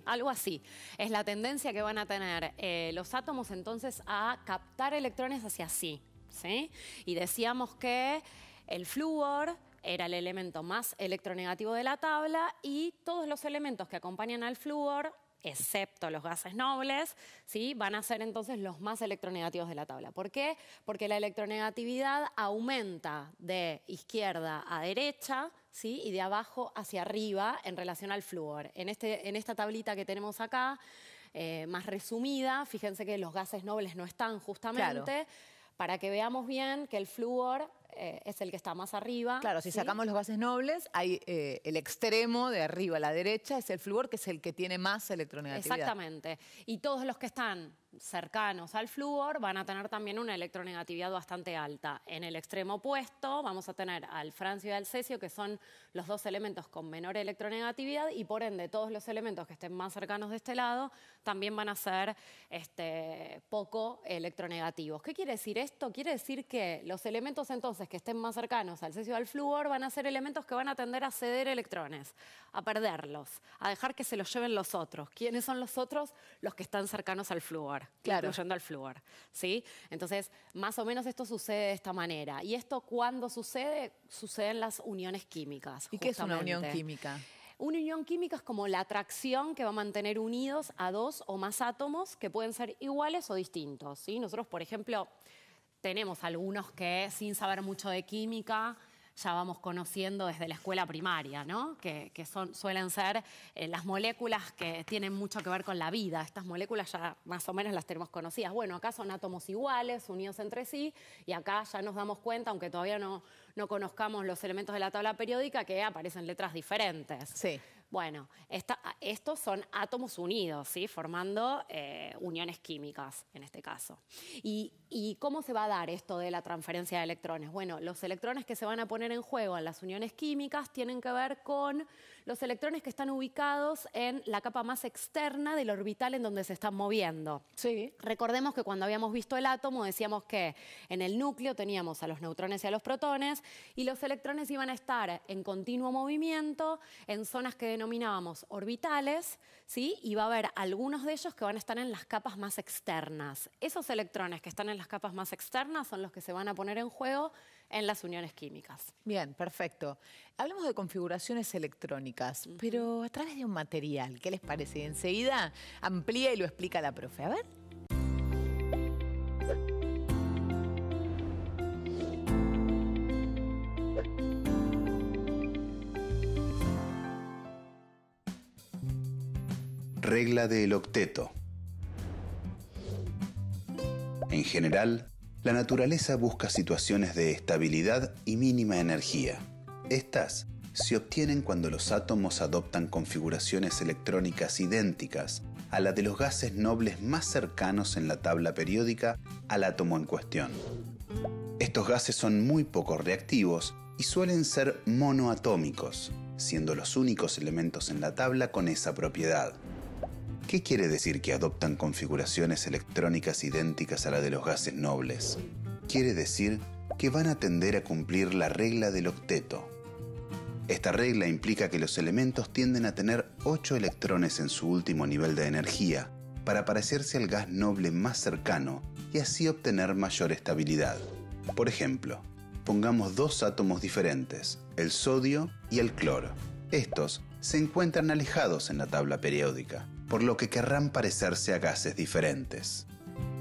algo así. Es la tendencia que van a tener los átomos entonces a captar electrones hacia sí, ¿sí? Y decíamos que el flúor era el elemento más electronegativo de la tabla y todos los elementos que acompañan al flúor, excepto los gases nobles, ¿sí? Van a ser entonces los más electronegativos de la tabla. ¿Por qué? Porque la electronegatividad aumenta de izquierda a derecha, ¿sí? Y de abajo hacia arriba en relación al flúor. En esta tablita que tenemos acá, más resumida, fíjense que los gases nobles no están justamente, Claro. para que veamos bien que el flúor es el que está más arriba. Claro, si ¿sí? sacamos los gases nobles, hay el extremo de arriba a la derecha, es el flúor, que es el que tiene más electronegatividad. Exactamente. Y todos los que están cercanos al flúor van a tener también una electronegatividad bastante alta. En el extremo opuesto vamos a tener al francio y al cesio, que son los dos elementos con menor electronegatividad, y por ende todos los elementos que estén más cercanos de este lado también van a ser poco electronegativos. ¿Qué quiere decir esto? Quiere decir que los elementos entonces que estén más cercanos al cesio y al flúor van a ser elementos que van a tender a ceder electrones, a perderlos, a dejar que se los lleven los otros. ¿Quiénes son los otros? Los que están cercanos al flúor, Claro. incluyendo al flúor, ¿sí? Entonces, más o menos esto sucede de esta manera. ¿Y esto cuándo sucede? Sucede en las uniones químicas. ¿Y qué es una unión justamente. química? Una unión química es como la atracción que va a mantener unidos a dos o más átomos que pueden ser iguales o distintos, ¿sí? Nosotros, por ejemplo, tenemos algunos que, sin saber mucho de química, ya vamos conociendo desde la escuela primaria, ¿no? Que suelen ser las moléculas que tienen mucho que ver con la vida. Estas moléculas ya más o menos las tenemos conocidas. Bueno, acá son átomos iguales, unidos entre sí, y acá ya nos damos cuenta, aunque todavía no conozcamos los elementos de la tabla periódica, que aparecen letras diferentes. Sí. Bueno, estos son átomos unidos, ¿sí? Formando uniones químicas, en este caso. ¿Y cómo se va a dar esto de la transferencia de electrones? Bueno, los electrones que se van a poner en juego en las uniones químicas tienen que ver con los electrones que están ubicados en la capa más externa del orbital en donde se están moviendo. Sí. Recordemos que cuando habíamos visto el átomo decíamos que en el núcleo teníamos a los neutrones y a los protones y los electrones iban a estar en continuo movimiento en zonas que denominábamos orbitales, ¿sí? Y va a haber algunos de ellos que van a estar en las capas más externas. Esos electrones que están en las capas más externas son los que se van a poner en juego en las uniones químicas. Bien, perfecto. Hablamos de configuraciones electrónicas, pero a través de un material. ¿Qué les parece? Y enseguida amplía y lo explica la profe. A ver. Regla del octeto. En general, la naturaleza busca situaciones de estabilidad y mínima energía. Estas se obtienen cuando los átomos adoptan configuraciones electrónicas idénticas a la de los gases nobles más cercanos en la tabla periódica al átomo en cuestión. Estos gases son muy poco reactivos y suelen ser monoatómicos, siendo los únicos elementos en la tabla con esa propiedad. ¿Qué quiere decir que adoptan configuraciones electrónicas idénticas a la de los gases nobles? Quiere decir que van a tender a cumplir la regla del octeto. Esta regla implica que los elementos tienden a tener 8 electrones en su último nivel de energía para parecerse al gas noble más cercano y así obtener mayor estabilidad. Por ejemplo, pongamos dos átomos diferentes, el sodio y el cloro. Estos se encuentran alejados en la tabla periódica, por lo que querrán parecerse a gases diferentes.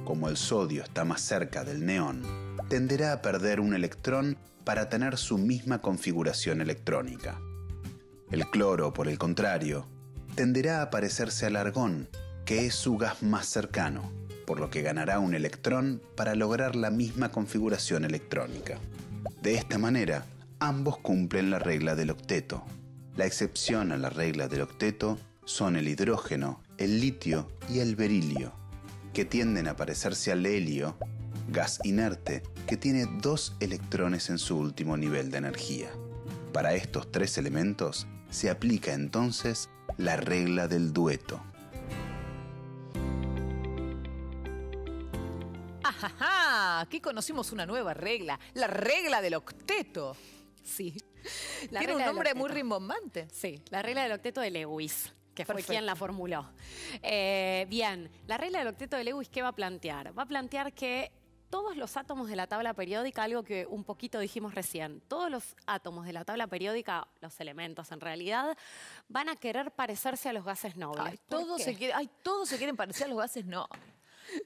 Como el sodio está más cerca del neón, tenderá a perder un electrón para tener su misma configuración electrónica. El cloro, por el contrario, tenderá a parecerse al argón, que es su gas más cercano, por lo que ganará un electrón para lograr la misma configuración electrónica. De esta manera, ambos cumplen la regla del octeto. La excepción a la regla del octeto son el hidrógeno, el litio y el berilio, que tienden a parecerse al helio, gas inerte que tiene 2 electrones en su último nivel de energía. Para estos 3 elementos se aplica entonces la regla del dueto. ¡Ajá! Aquí conocimos una nueva regla, la regla del octeto. Sí. Tiene un nombre muy rimbombante. Sí, la regla del octeto de Lewis, que fue Perfecto. quien la formuló. Bien, la regla del octeto de Lewis, ¿qué va a plantear? Va a plantear que todos los átomos de la tabla periódica, algo que un poquito dijimos recién, todos los átomos de la tabla periódica, los elementos en realidad, van a querer parecerse a los gases nobles. Ay, ¿Por todos qué? todos se quieren parecer a los gases nobles.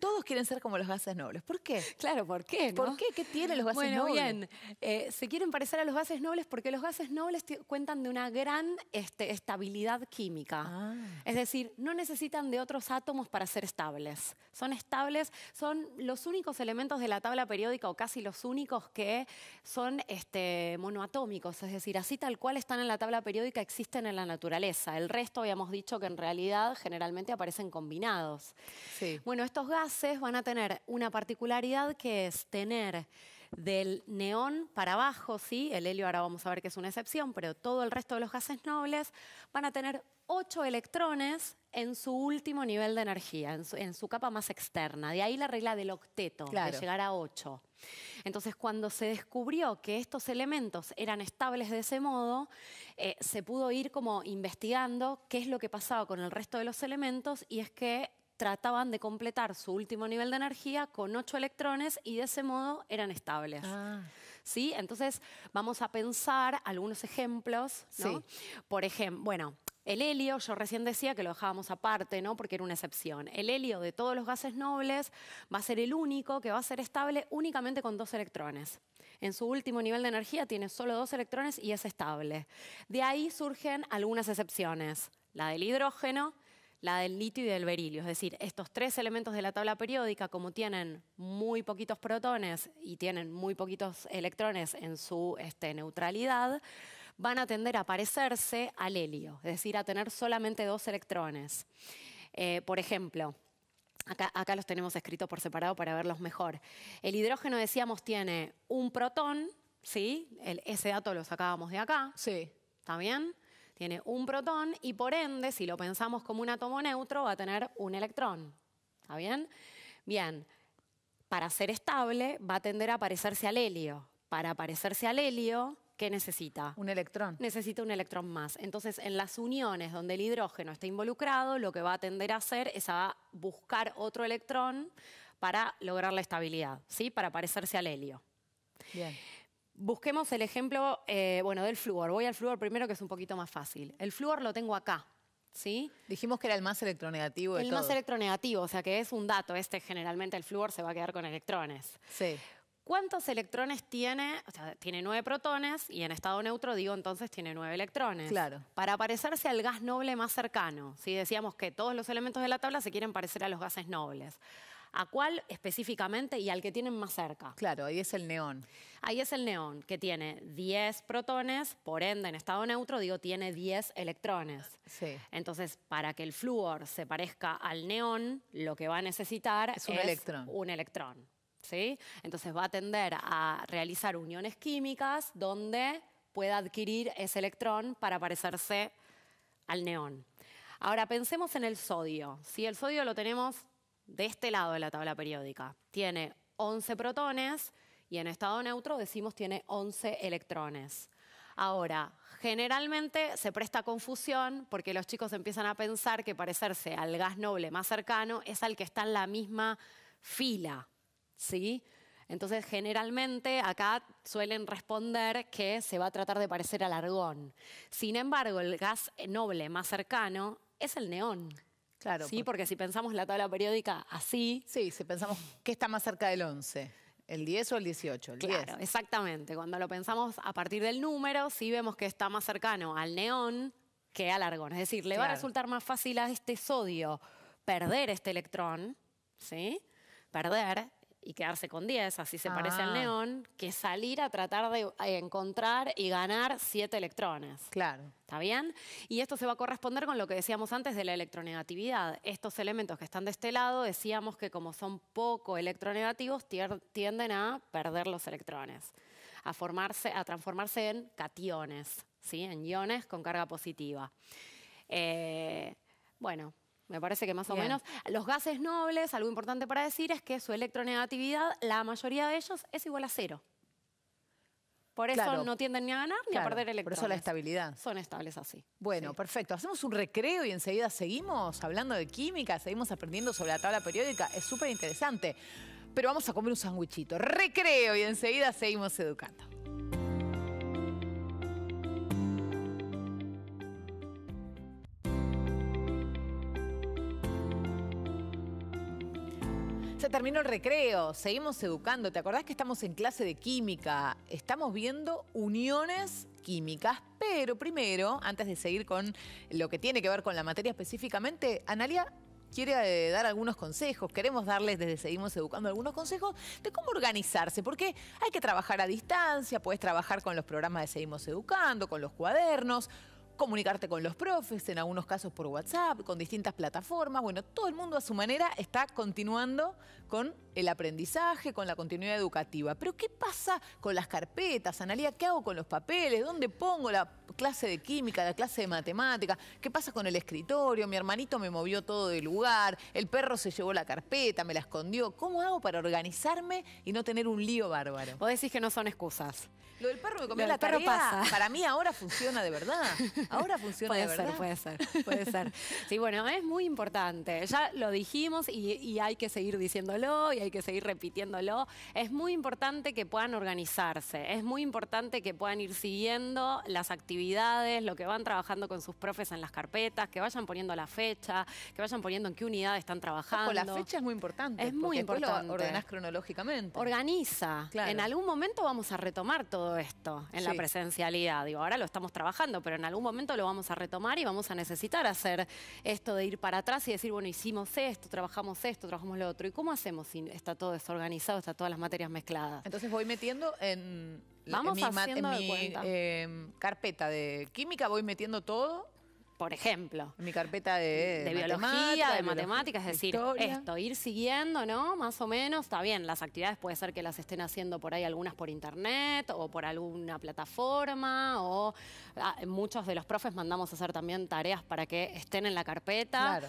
Todos quieren ser como los gases nobles. ¿Por qué? Claro, ¿por qué? ¿no? ¿Por qué? ¿Qué tienen los gases Bueno, nobles? bien, se quieren parecer a los gases nobles porque los gases nobles cuentan de una gran estabilidad química. Ah. Es decir, no necesitan de otros átomos para ser estables. Son estables, son los únicos elementos de la tabla periódica o casi los únicos que son monoatómicos. Es decir, así tal cual están en la tabla periódica existen en la naturaleza. El resto habíamos dicho que en realidad generalmente aparecen combinados. Sí. Bueno, estos gases van a tener una particularidad que es tener del neón para abajo, ¿sí? El helio ahora vamos a ver que es una excepción, pero todo el resto de los gases nobles van a tener 8 electrones en su último nivel de energía, en su capa más externa. De ahí la regla del octeto, Claro. de llegar a 8. Entonces, cuando se descubrió que estos elementos eran estables de ese modo, se pudo ir como investigando qué es lo que pasaba con el resto de los elementos, y es que trataban de completar su último nivel de energía con 8 electrones y de ese modo eran estables. Ah. ¿Sí? Entonces vamos a pensar algunos ejemplos, ¿no? Sí. Por ejemplo, bueno, el helio, yo recién decía que lo dejábamos aparte, ¿no? Porque era una excepción. El helio de todos los gases nobles va a ser el único que va a ser estable únicamente con 2 electrones. En su último nivel de energía tiene solo 2 electrones y es estable. De ahí surgen algunas excepciones. La del hidrógeno, la del litio y del berilio. Es decir, estos 3 elementos de la tabla periódica, como tienen muy poquitos protones y tienen muy poquitos electrones en su neutralidad, van a tender a parecerse al helio, es decir, a tener solamente 2 electrones. Por ejemplo, acá los tenemos escritos por separado para verlos mejor. El hidrógeno, decíamos, tiene un protón, ¿sí? Ese dato lo sacábamos de acá. Sí. ¿Está bien? Tiene un protón y por ende, si lo pensamos como un átomo neutro, va a tener un electrón. ¿Está bien? Bien, para ser estable va a tender a parecerse al helio. Para parecerse al helio, ¿qué necesita? Un electrón. Necesita un electrón más. Entonces, en las uniones donde el hidrógeno está involucrado, lo que va a tender a hacer es a buscar otro electrón para lograr la estabilidad, ¿sí? Para parecerse al helio. Bien. Busquemos el ejemplo del flúor. Voy al flúor primero, que es un poquito más fácil. El flúor lo tengo acá, ¿sí? Dijimos que era el más electronegativo de El todos. más electronegativo, o sea que es un dato. Generalmente el flúor se va a quedar con electrones. Sí. ¿Cuántos electrones tiene? O sea, tiene 9 protones y en estado neutro, digo, entonces tiene 9 electrones. Claro. Para parecerse al gas noble más cercano, ¿sí? Decíamos que todos los elementos de la tabla se quieren parecer a los gases nobles. ¿A cuál específicamente y al que tienen más cerca? Claro, ahí es el neón. Ahí es el neón, que tiene 10 protones, por ende, en estado neutro, digo, tiene 10 electrones. Sí. Entonces, para que el flúor se parezca al neón, lo que va a necesitar Es un electrón. un electrón, ¿sí? Entonces va a tender a realizar uniones químicas donde pueda adquirir ese electrón para parecerse al neón. Ahora, pensemos en el sodio. ¿Sí? El sodio lo tenemos de este lado de la tabla periódica. Tiene 11 protones y en estado neutro decimos tiene 11 electrones. Ahora, generalmente se presta confusión porque los chicos empiezan a pensar que parecerse al gas noble más cercano es al que está en la misma fila, ¿sí? Entonces, generalmente acá suelen responder que se va a tratar de parecer al argón. Sin embargo, el gas noble más cercano es el neón. Claro. Sí, porque si pensamos la tabla periódica así... Sí, si pensamos que está más cerca del 11, ¿el 10 o el 18? El Claro, 10. exactamente. Cuando lo pensamos a partir del número, sí vemos que está más cercano al neón que al argón. Es decir, le va a Claro. resultar más fácil a este sodio perder este electrón, ¿sí? Perder y quedarse con 10, así se parece al neón, que salir a tratar de encontrar y ganar 7 electrones. Claro. ¿Está bien? Y esto se va a corresponder con lo que decíamos antes de la electronegatividad. Estos elementos que están de este lado, decíamos que como son poco electronegativos, tienden a perder los electrones, a transformarse en cationes, ¿sí? En iones con carga positiva. Bueno, me parece que más o menos. Los gases nobles, algo importante para decir es que su electronegatividad, la mayoría de ellos, es igual a 0. Por eso no tienden ni a ganar ni a perder electrones. Por eso la estabilidad. Son estables así. Bueno, perfecto. Hacemos un recreo y enseguida seguimos hablando de química, seguimos aprendiendo sobre la tabla periódica. Es súper interesante. Pero vamos a comer un sandwichito. Recreo y enseguida seguimos educando. Se terminó el recreo, seguimos educando. ¿Te acordás que estamos en clase de química? Estamos viendo uniones químicas, pero primero, antes de seguir con lo que tiene que ver con la materia específicamente, Analia quiere dar algunos consejos. Queremos darles desde Seguimos Educando algunos consejos de cómo organizarse, porque hay que trabajar a distancia, puedes trabajar con los programas de Seguimos Educando, con los cuadernos, comunicarte con los profes, en algunos casos por WhatsApp, con distintas plataformas. Bueno, todo el mundo a su manera está continuando con el aprendizaje, con la continuidad educativa. Pero ¿qué pasa con las carpetas, Analia? ¿Qué hago con los papeles? ¿Dónde pongo la clase de química, la clase de matemática? ¿Qué pasa con el escritorio? Mi hermanito me movió todo de lugar, el perro se llevó la carpeta, me la escondió. ¿Cómo hago para organizarme y no tener un lío bárbaro? Vos decís que no son excusas. Lo del perro me comió la tarea, para mí ahora funciona de verdad. Ahora funciona de verdad. Puede ser. Sí, bueno, es muy importante. Ya lo dijimos y hay que seguir diciéndolo y hay que seguir repitiéndolo. Es muy importante que puedan organizarse. Es muy importante que puedan ir siguiendo las actividades, lo que van trabajando con sus profes en las carpetas, que vayan poniendo la fecha, que vayan poniendo en qué unidad están trabajando. La fecha es muy importante. Es muy importante. Lo ordenás cronológicamente. Organiza. Claro. En algún momento vamos a retomar todo esto en la presencialidad. Digo, ahora lo estamos trabajando, pero en algún momento lo vamos a retomar y vamos a necesitar hacer esto de ir para atrás y decir, bueno, hicimos esto, trabajamos lo otro. ¿Y cómo hacemos si está todo desorganizado, está todas las materias mezcladas? Entonces voy metiendo en mi carpeta de química, voy metiendo todo. Por ejemplo. En mi carpeta de biología, de matemáticas, es decir, esto, ir siguiendo, ¿no? Más o menos, está bien, las actividades puede ser que las estén haciendo por ahí algunas por internet o por alguna plataforma o muchos de los profes mandamos a hacer también tareas para que estén en la carpeta,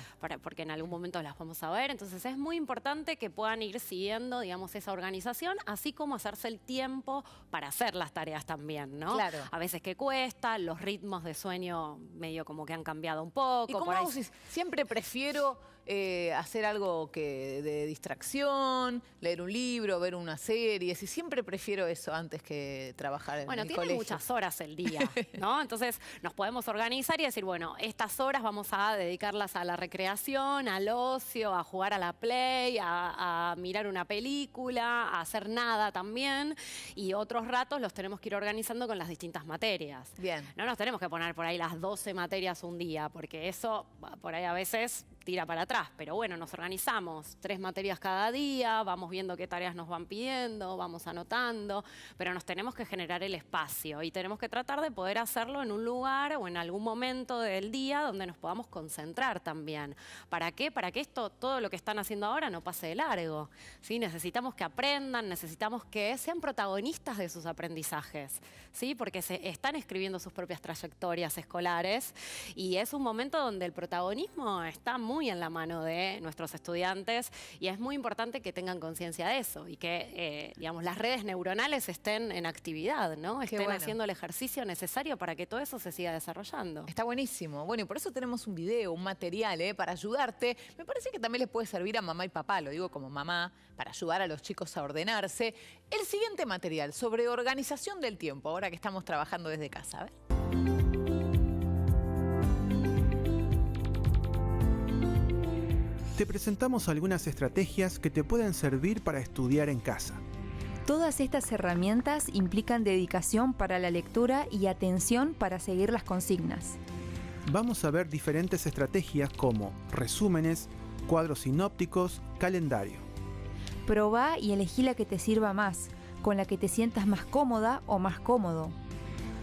porque en algún momento las vamos a ver. Entonces es muy importante que puedan ir siguiendo, digamos, esa organización, así como hacerse el tiempo para hacer las tareas también, ¿no? Claro. A veces que cuesta, los ritmos de sueño medio como que han cambiado un poco. ¿Y cómo hago si siempre prefiero hacer algo de distracción, leer un libro, ver una serie? Si siempre prefiero eso antes que trabajar en el colegio. Bueno, tiene muchas horas el día, ¿no? Entonces nos podemos organizar y decir, bueno, estas horas vamos a dedicarlas a la recreación, al ocio, a jugar a la Play, a mirar una película, a hacer nada también. Y otros ratos los tenemos que ir organizando con las distintas materias. Bien. No nos tenemos que poner por ahí las 12 materias un día, porque eso por ahí a veces tira para atrás, pero bueno, nos organizamos 3 materias cada día, vamos viendo qué tareas nos van pidiendo, vamos anotando, pero nos tenemos que generar el espacio y tenemos que tratar de poder hacerlo en un lugar o en algún momento del día donde nos podamos concentrar también. ¿Para qué? Para que todo lo que están haciendo ahora no pase de largo, ¿sí? Necesitamos que aprendan, necesitamos que sean protagonistas de sus aprendizajes, ¿sí? Porque se están escribiendo sus propias trayectorias escolares y es un momento donde el protagonismo está muy en la mano de nuestros estudiantes y es muy importante que tengan conciencia de eso y que, digamos, las redes neuronales estén en actividad, ¿no? Estén haciendo el ejercicio necesario para que todo eso se siga desarrollando. Está buenísimo. Bueno, y por eso tenemos un video, un material, para ayudarte. Me parece que también les puede servir a mamá y papá, lo digo como mamá, para ayudar a los chicos a ordenarse. El siguiente material sobre organización del tiempo, ahora que estamos trabajando desde casa. A ver. Te presentamos algunas estrategias que te pueden servir para estudiar en casa. Todas estas herramientas implican dedicación para la lectura y atención para seguir las consignas. Vamos a ver diferentes estrategias como resúmenes, cuadros sinópticos, calendario. Probá y elegí la que te sirva más, con la que te sientas más cómoda o más cómodo.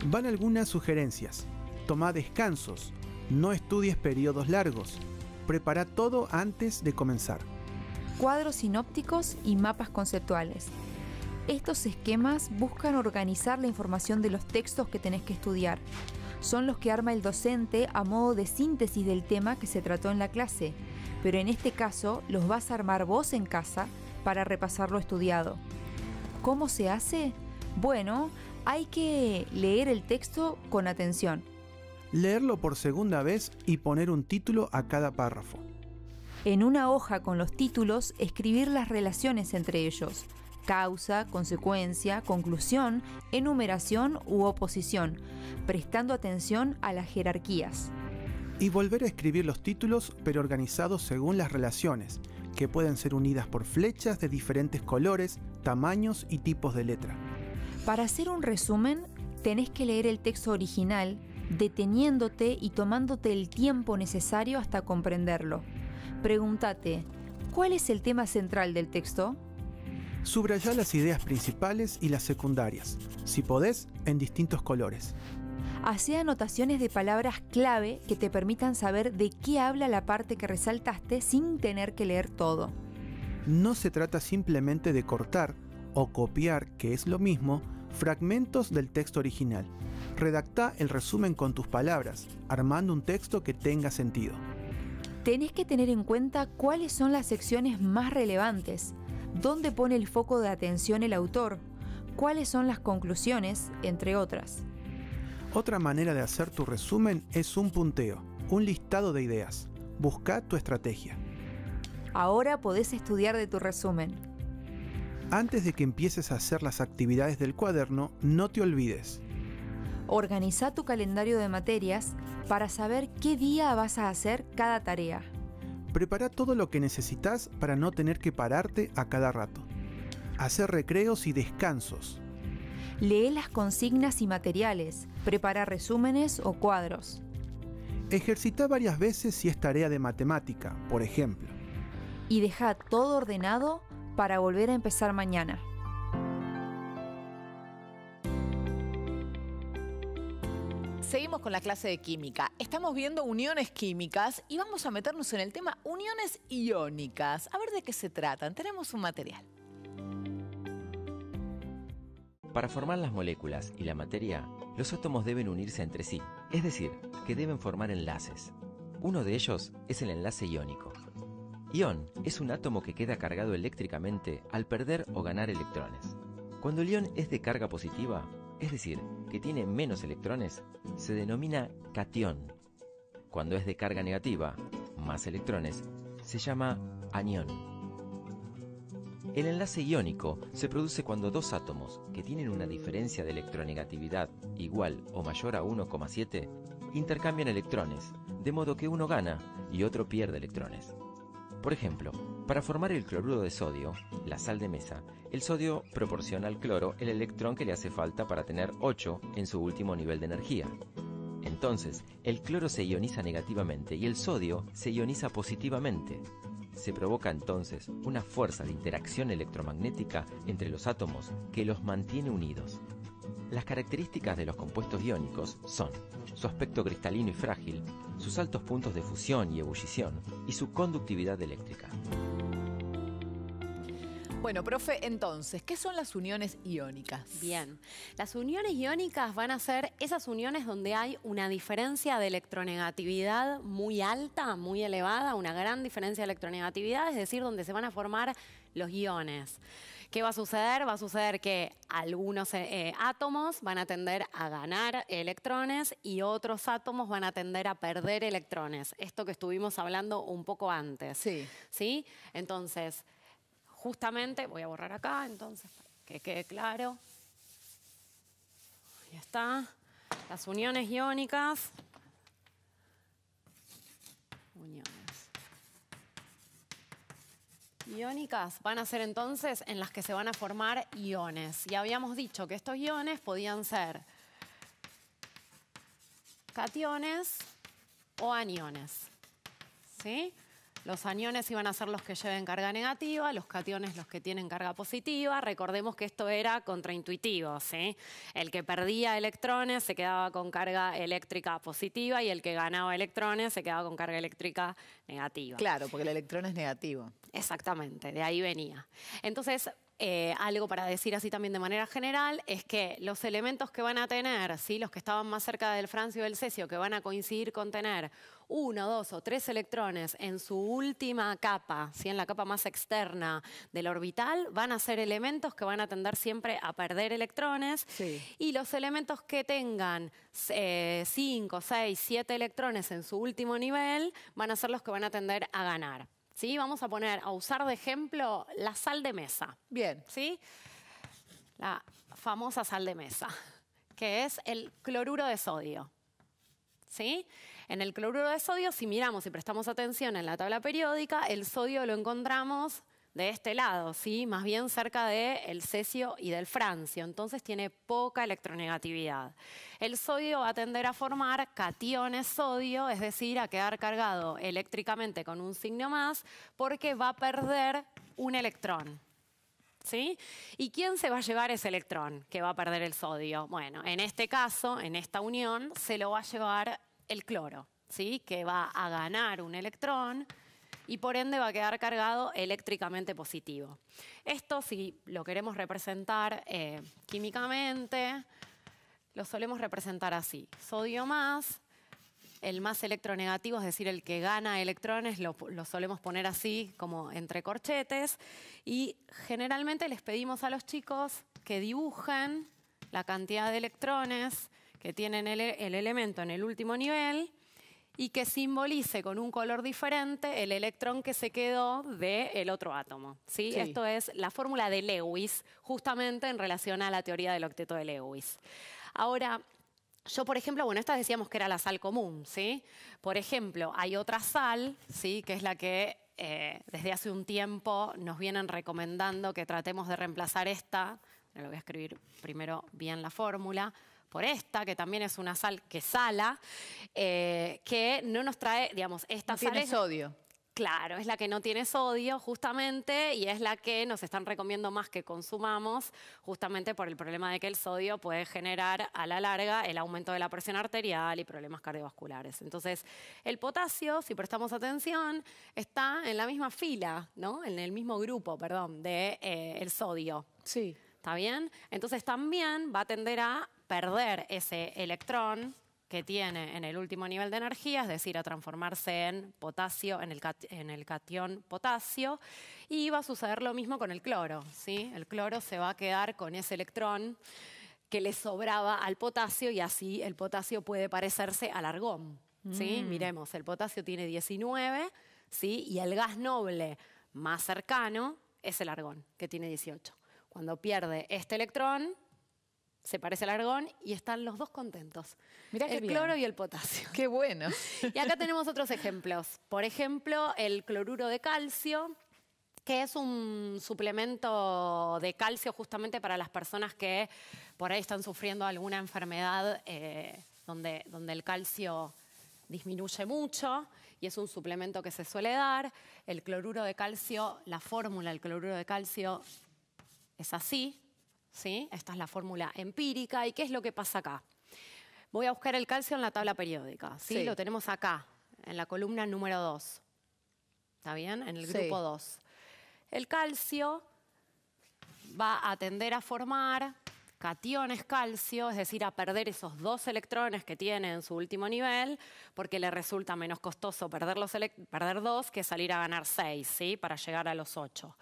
Van algunas sugerencias. Toma descansos. No estudies periodos largos. Prepara todo antes de comenzar. Cuadros sinópticos y mapas conceptuales. Estos esquemas buscan organizar la información de los textos que tenés que estudiar. Son los que arma el docente a modo de síntesis del tema que se trató en la clase, pero en este caso los vas a armar vos en casa para repasar lo estudiado. ¿Cómo se hace? Bueno, hay que leer el texto con atención. Leerlo por segunda vez y poner un título a cada párrafo. En una hoja con los títulos, escribir las relaciones entre ellos: causa, consecuencia, conclusión, enumeración u oposición, prestando atención a las jerarquías. Y volver a escribir los títulos, pero organizados según las relaciones, que pueden ser unidas por flechas de diferentes colores, tamaños y tipos de letra. Para hacer un resumen, tenés que leer el texto original, deteniéndote y tomándote el tiempo necesario hasta comprenderlo. Pregúntate, ¿cuál es el tema central del texto? Subrayá las ideas principales y las secundarias, si podés, en distintos colores. Hacé anotaciones de palabras clave que te permitan saber de qué habla la parte que resaltaste sin tener que leer todo. No se trata simplemente de cortar o copiar, que es lo mismo, fragmentos del texto original. Redactá el resumen con tus palabras, armando un texto que tenga sentido. Tenés que tener en cuenta cuáles son las secciones más relevantes, dónde pone el foco de atención el autor, cuáles son las conclusiones, entre otras. Otra manera de hacer tu resumen es un punteo, un listado de ideas. Busca tu estrategia. Ahora podés estudiar de tu resumen. Antes de que empieces a hacer las actividades del cuaderno, no te olvides. Organizá tu calendario de materias para saber qué día vas a hacer cada tarea. Prepara todo lo que necesitas para no tener que pararte a cada rato. Hacer recreos y descansos. Lee las consignas y materiales. Prepara resúmenes o cuadros. Ejercita varias veces si es tarea de matemática, por ejemplo. Y deja todo ordenado para volver a empezar mañana. Seguimos con la clase de química. Estamos viendo uniones químicas y vamos a meternos en el tema uniones iónicas. A ver de qué se tratan. Tenemos un material. Para formar las moléculas y la materia, los átomos deben unirse entre sí, es decir, que deben formar enlaces. Uno de ellos es el enlace iónico. Ión es un átomo que queda cargado eléctricamente al perder o ganar electrones. Cuando el ión es de carga positiva, es decir, que tiene menos electrones, se denomina catión. Cuando es de carga negativa, más electrones, se llama anión. El enlace iónico se produce cuando dos átomos que tienen una diferencia de electronegatividad igual o mayor a 1,7 intercambian electrones, de modo que uno gana y otro pierde electrones. Por ejemplo, para formar el cloruro de sodio, la sal de mesa, el sodio proporciona al cloro el electrón que le hace falta para tener 8 en su último nivel de energía. Entonces, el cloro se ioniza negativamente y el sodio se ioniza positivamente. Se provoca entonces una fuerza de interacción electromagnética entre los átomos que los mantiene unidos. Las características de los compuestos iónicos son su aspecto cristalino y frágil, sus altos puntos de fusión y ebullición y su conductividad eléctrica. Bueno, profe, entonces, ¿qué son las uniones iónicas? Bien, las uniones iónicas van a ser esas uniones donde hay una diferencia de electronegatividad muy alta, muy elevada, una gran diferencia de electronegatividad, es decir, donde se van a formar los iones. ¿Qué va a suceder? Va a suceder que algunos átomos van a tender a ganar electrones y otros átomos van a tender a perder electrones. Esto que estuvimos hablando un poco antes. Sí. ¿Sí? Entonces, justamente, voy a borrar acá, entonces, para que quede claro. Ahí está. Las uniones iónicas. Uniones iónicas van a ser entonces en las que se van a formar iones. Ya habíamos dicho que estos iones podían ser cationes o aniones. ¿Sí? Los aniones iban a ser los que lleven carga negativa, los cationes los que tienen carga positiva. Recordemos que esto era contraintuitivo, ¿sí? El que perdía electrones se quedaba con carga eléctrica positiva y el que ganaba electrones se quedaba con carga eléctrica negativa. Claro, porque el electrón es negativo. Exactamente, de ahí venía. Entonces, algo para decir así también de manera general es que los elementos que van a tener, ¿sí? Los que estaban más cerca del francio y del cesio, que van a coincidir con tener 1, 2 o 3 electrones en su última capa, ¿sí? En la capa más externa del orbital, van a ser elementos que van a tender siempre a perder electrones. Sí. Y los elementos que tengan 5, 6, 7 electrones en su último nivel van a ser los que van a tender a ganar. ¿Sí? Vamos a usar de ejemplo la sal de mesa. Bien. ¿Sí? La famosa sal de mesa, que es el cloruro de sodio. ¿Sí? En el cloruro de sodio, si miramos y prestamos atención en la tabla periódica, el sodio lo encontramos de este lado, ¿sí? Más bien cerca del cesio y del francio, entonces tiene poca electronegatividad. El sodio va a tender a formar cationes sodio, es decir, a quedar cargado eléctricamente con un signo más, porque va a perder un electrón. ¿Sí? ¿Y quién se va a llevar ese electrón que va a perder el sodio? Bueno, en este caso, en esta unión, se lo va a llevar el cloro, ¿sí? Que va a ganar un electrón y por ende va a quedar cargado eléctricamente positivo. Esto, si lo queremos representar químicamente, lo solemos representar así. Sodio más, el más electronegativo, es decir, el que gana electrones, lo solemos poner así como entre corchetes. Y generalmente les pedimos a los chicos que dibujen la cantidad de electrones que tienen el elemento en el último nivel y que simbolice con un color diferente el electrón que se quedó del otro átomo. ¿Sí? Sí. Esto es la fórmula de Lewis, justamente en relación a la teoría del octeto de Lewis. Ahora, yo, por ejemplo, bueno, esta decíamos que era la sal común, ¿sí? Por ejemplo, hay otra sal, ¿sí? Que es la que desde hace un tiempo nos vienen recomendando que tratemos de reemplazar esta. Lo voy a escribir primero bien la fórmula. Por esta, que también es una sal que sala, que no nos trae, digamos, esta sal Tiene sodio. Claro, es la que no tiene sodio justamente y es la que nos están recomendando más que consumamos justamente por el problema de que el sodio puede generar a la larga el aumento de la presión arterial y problemas cardiovasculares. Entonces, el potasio, si prestamos atención, está en la misma fila, ¿no? En el mismo grupo, perdón, de el sodio. Sí. ¿Está bien? Entonces también va a tender a perder ese electrón que tiene en el último nivel de energía, es decir, a transformarse en potasio, en el catión potasio, y va a suceder lo mismo con el cloro, ¿sí? El cloro se va a quedar con ese electrón que le sobraba al potasio y así el potasio puede parecerse al argón, ¿sí? Miremos, el potasio tiene 19, ¿sí? Y el gas noble más cercano es el argón, que tiene 18. Cuando pierde este electrón, se parece al argón y están los dos contentos. Mirá qué el bien. cloro y el potasio. Qué bueno. Y acá tenemos otros ejemplos. Por ejemplo, el cloruro de calcio, que es un suplemento de calcio justamente para las personas que por ahí están sufriendo alguna enfermedad donde el calcio disminuye mucho y es un suplemento que se suele dar. El cloruro de calcio, la fórmula del cloruro de calcio es así, ¿sí? Esta es la fórmula empírica. ¿Y qué es lo que pasa acá? Voy a buscar el calcio en la tabla periódica, ¿sí? Sí. Lo tenemos acá, en la columna número 2. ¿Está bien? En el Sí. grupo 2. El calcio va a tender a formar cationes calcio, es decir, a perder esos 2 electrones que tiene en su último nivel, porque le resulta menos costoso perder 2 que salir a ganar 6, ¿sí? Para llegar a los 8.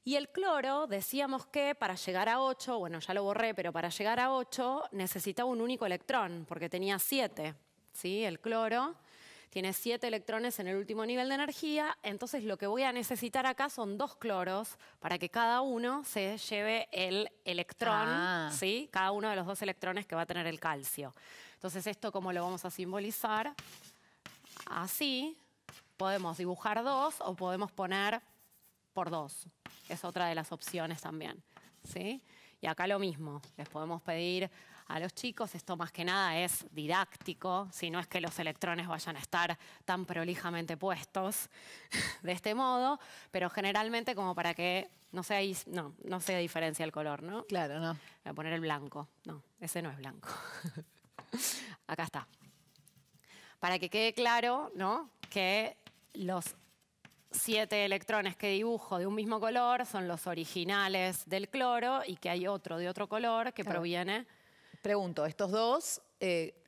Y el cloro, decíamos que para llegar a 8, bueno, ya lo borré, pero para llegar a 8 necesitaba un único electrón, porque tenía 7, ¿sí? El cloro tiene 7 electrones en el último nivel de energía, entonces lo que voy a necesitar acá son 2 cloros para que cada uno se lleve el electrón, ¿sí? Cada uno de los 2 electrones que va a tener el calcio. Entonces, ¿esto cómo lo vamos a simbolizar? Así, podemos dibujar 2 o podemos poner por 2. Es otra de las opciones también, ¿sí? Y acá lo mismo, les podemos pedir a los chicos. Esto más que nada es didáctico, si no es que los electrones vayan a estar tan prolijamente puestos de este modo, pero generalmente como para que no se diferencia el color, ¿no? Claro, no. Voy a poner el blanco. No, ese no es blanco. Acá está. Para que quede claro, ¿no?, que los 7 electrones que dibujo de un mismo color son los originales del cloro y que hay otro de otro color que proviene... Pregunto, estos dos,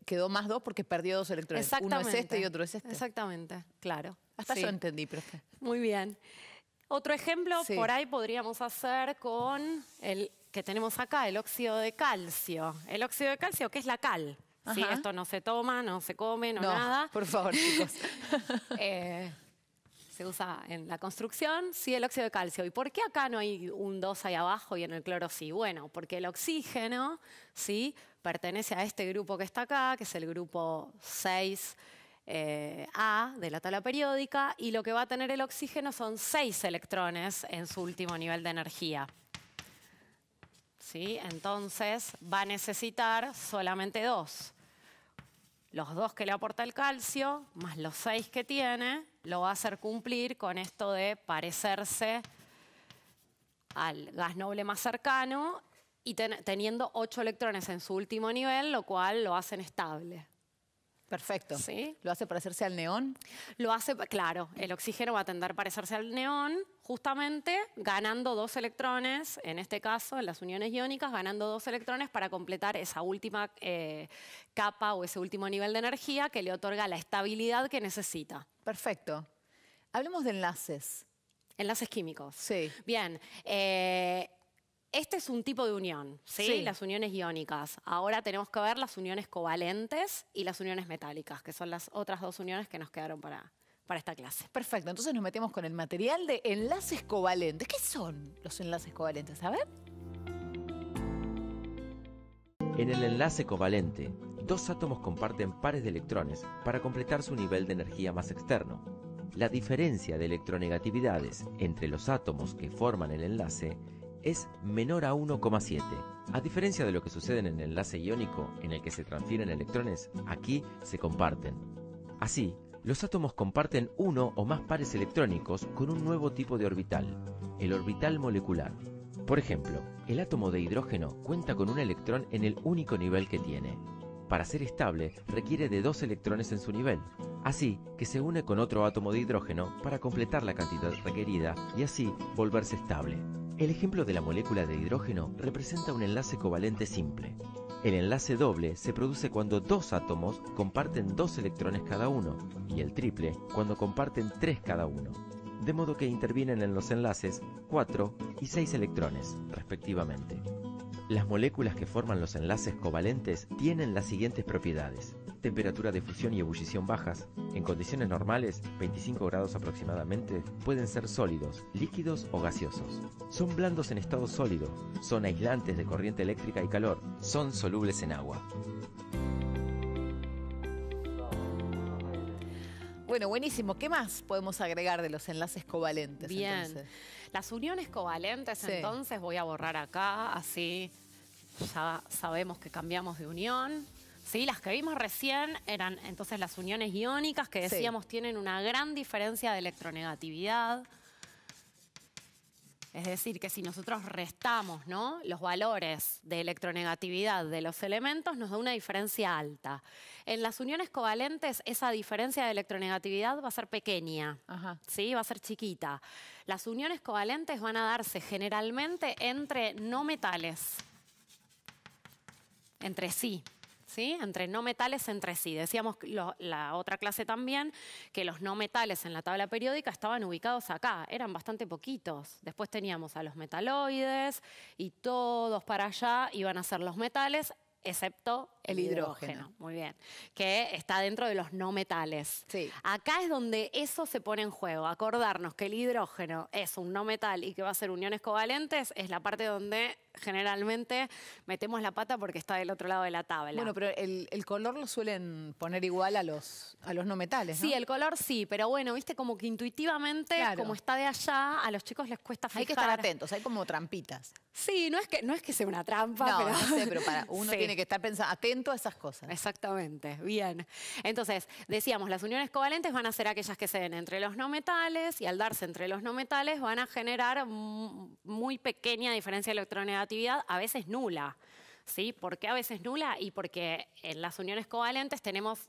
quedó más 2 porque perdió 2 electrones. Uno es este y otro es este. Exactamente, claro. Hasta sí. yo entendí, profe. Muy bien. Otro ejemplo Sí. por ahí podríamos hacer con el que tenemos acá, el óxido de calcio. El óxido de calcio, que es la cal. ¿Sí? Ajá. Esto no se toma, no se come, no nada. Por favor, chicos. Se usa en la construcción, sí, el óxido de calcio. ¿Y por qué acá no hay un 2 ahí abajo y en el cloro sí? Bueno, porque el oxígeno, sí, pertenece a este grupo que está acá, que es el grupo 6A de la tabla periódica, y lo que va a tener el oxígeno son 6 electrones en su último nivel de energía. ¿Sí? Entonces va a necesitar solamente 2. Los 2 que le aporta el calcio, más los 6 que tiene, lo va a hacer cumplir con esto de parecerse al gas noble más cercano y teniendo 8 electrones en su último nivel, lo cual lo hacen estable. Perfecto. ¿Sí? ¿Lo hace parecerse al neón? Lo hace, claro, el oxígeno va a tender a parecerse al neón, justamente ganando 2 electrones, en este caso, en las uniones iónicas, ganando 2 electrones para completar esa última capa o ese último nivel de energía que le otorga la estabilidad que necesita. Perfecto. Hablemos de enlaces. Enlaces químicos. Sí. Bien. Este es un tipo de unión, ¿sí? Sí. Las uniones iónicas. Ahora tenemos que ver las uniones covalentes y las uniones metálicas, que son las otras 2 uniones que nos quedaron para esta clase. Perfecto. Entonces nos metemos con el material de enlaces covalentes. ¿Qué son los enlaces covalentes? A ver. En el enlace covalente, 2 átomos comparten pares de electrones para completar su nivel de energía más externo. La diferencia de electronegatividades entre los átomos que forman el enlace es menor a 1,7. A diferencia de lo que sucede en el enlace iónico, en el que se transfieren electrones, aquí se comparten. Así, los átomos comparten 1 o más pares electrónicos con un nuevo tipo de orbital, el orbital molecular. Por ejemplo, el átomo de hidrógeno cuenta con un electrón en el único nivel que tiene. Para ser estable, requiere de 2 electrones en su nivel, así que se une con otro átomo de hidrógeno para completar la cantidad requerida y así volverse estable. El ejemplo de la molécula de hidrógeno representa un enlace covalente simple. El enlace doble se produce cuando 2 átomos comparten 2 electrones cada uno, y el triple cuando comparten 3 cada uno. De modo que intervienen en los enlaces 4 y 6 electrones, respectivamente. Las moléculas que forman los enlaces covalentes tienen las siguientes propiedades: temperatura de fusión y ebullición bajas. En condiciones normales, 25 grados aproximadamente, pueden ser sólidos, líquidos o gaseosos. Son blandos en estado sólido, son aislantes de corriente eléctrica y calor, son solubles en agua. Bueno, buenísimo. ¿Qué más podemos agregar de los enlaces covalentes? Bien. Entonces? Las uniones covalentes, Sí. entonces, voy a borrar acá, así ya sabemos que cambiamos de unión. ¿Sí? Las que vimos recién eran entonces las uniones iónicas, que Sí. decíamos tienen una gran diferencia de electronegatividad. Es decir, que si nosotros restamos, ¿no?, los valores de electronegatividad de los elementos, nos da una diferencia alta. En las uniones covalentes, esa diferencia de electronegatividad va a ser pequeña. Ajá. ¿Sí? Va a ser chiquita. Las uniones covalentes van a darse generalmente entre no metales, entre sí. ¿Sí? Entre no metales entre sí. Decíamos la otra clase también que los no metales en la tabla periódica estaban ubicados acá, eran bastante poquitos. Después teníamos a los metaloides y todos para allá iban a ser los metales, excepto el hidrógeno. Muy bien. Que está dentro de los no metales. Sí. Acá es donde eso se pone en juego. Acordarnos que el hidrógeno es un no metal y que va a ser uniones covalentes es la parte donde generalmente metemos la pata porque está del otro lado de la tabla. Bueno, pero el color lo suelen poner igual a los no metales, ¿no? Sí, el color sí, pero bueno, viste como que intuitivamente, Claro. como está de allá, a los chicos les cuesta fijar. Hay que estar atentos, hay como trampitas. Sí, no es que sea una trampa, No, pero... no sé, pero uno Sí. tiene tiene que estar pensando, atento a esas cosas. Exactamente, bien. Entonces, decíamos, las uniones covalentes van a ser aquellas que se den entre los no metales y al darse entre los no metales van a generar muy pequeña diferencia de electronegatividad, a veces nula. ¿Sí? ¿Por qué a veces nula? Y porque en las uniones covalentes tenemos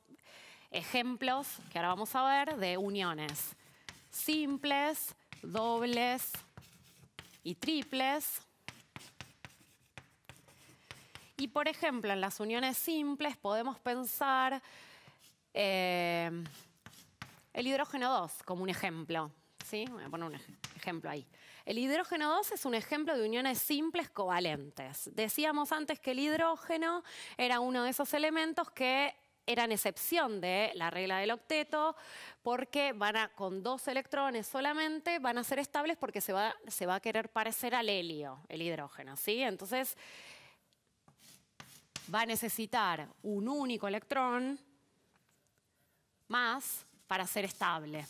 ejemplos, que ahora vamos a ver, de uniones simples, dobles y triples. Y por ejemplo, en las uniones simples podemos pensar el hidrógeno 2 como un ejemplo. ¿Sí? Voy a poner un ejemplo ahí. El hidrógeno 2 es un ejemplo de uniones simples covalentes. Decíamos antes que el hidrógeno era uno de esos elementos que eran excepción de la regla del octeto porque con 2 electrones solamente van a ser estables porque se va a querer parecer al helio, el hidrógeno. ¿Sí? Entonces va a necesitar un único electrón más para ser estable.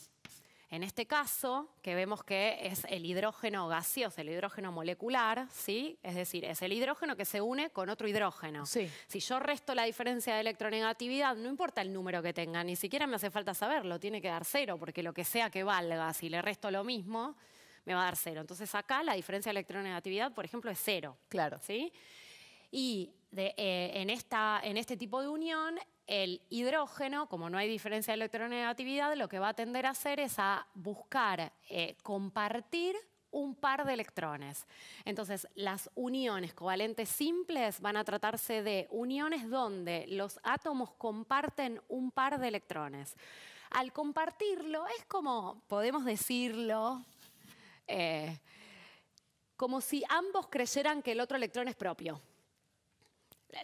En este caso, que vemos que es el hidrógeno gaseoso, el hidrógeno molecular, ¿sí? Es decir, es el hidrógeno que se une con otro hidrógeno. Sí. Si yo resto la diferencia de electronegatividad, no importa el número que tenga, ni siquiera me hace falta saberlo, tiene que dar 0, porque lo que sea que valga, si le resto lo mismo, me va a dar 0. Entonces acá la diferencia de electronegatividad, por ejemplo, es 0. Claro. ¿Sí? Y en este tipo de unión, el hidrógeno, como no hay diferencia de electronegatividad, lo que va a tender a hacer es a buscar compartir un par de electrones. Entonces, las uniones covalentes simples van a tratarse de uniones donde los átomos comparten un par de electrones. Al compartirlo, es como, podemos decirlo, como si ambos creyeran que el otro electrón es propio.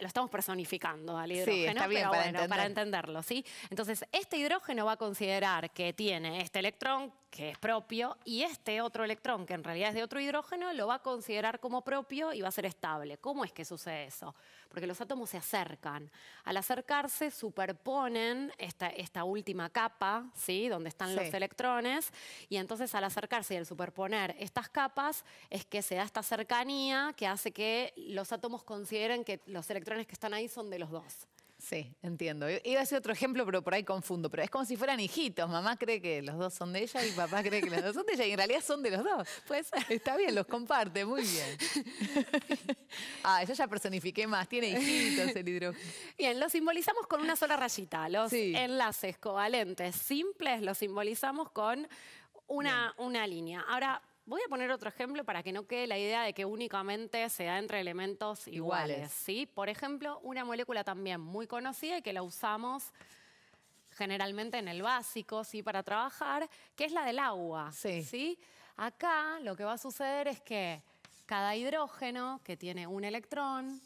Lo estamos personificando al hidrógeno, sí, está bien, pero para entenderlo, ¿sí? Entonces, este hidrógeno va a considerar que tiene este electrón, que es propio, y este otro electrón, que en realidad es de otro hidrógeno, lo va a considerar como propio y va a ser estable. ¿Cómo es que sucede eso? Porque los átomos se acercan. Al acercarse, superponen esta última capa, ¿sí? Donde están los electrones, y entonces al acercarse y al superponer estas capas, es que se da esta cercanía que hace que los átomos consideren que los electrones que están ahí son de los dos. Sí, entiendo. Iba a decir otro ejemplo, pero por ahí confundo. Pero es como si fueran hijitos. Mamá cree que los dos son de ella y papá cree que los dos son de ella. Y en realidad son de los dos. Pues está bien, los comparte, muy bien. Yo ya personifiqué más. Tiene hijitos el hidrógeno. Bien, lo simbolizamos con una sola rayita. Los enlaces covalentes simples los simbolizamos con una línea. Ahora, voy a poner otro ejemplo para que no quede la idea de que únicamente se da entre elementos iguales. ¿Sí? Por ejemplo, una molécula también muy conocida y que la usamos generalmente en el básico, ¿sí? Para trabajar, que es la del agua. ¿Sí? Acá lo que va a suceder es que cada hidrógeno que tiene un electrón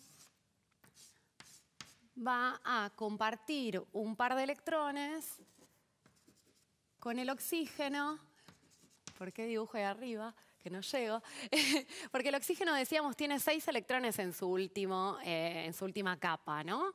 va a compartir un par de electrones con el oxígeno. ¿Por qué dibujo ahí arriba? Que no llego. Porque el oxígeno, decíamos, tiene 6 electrones en su última capa, ¿no?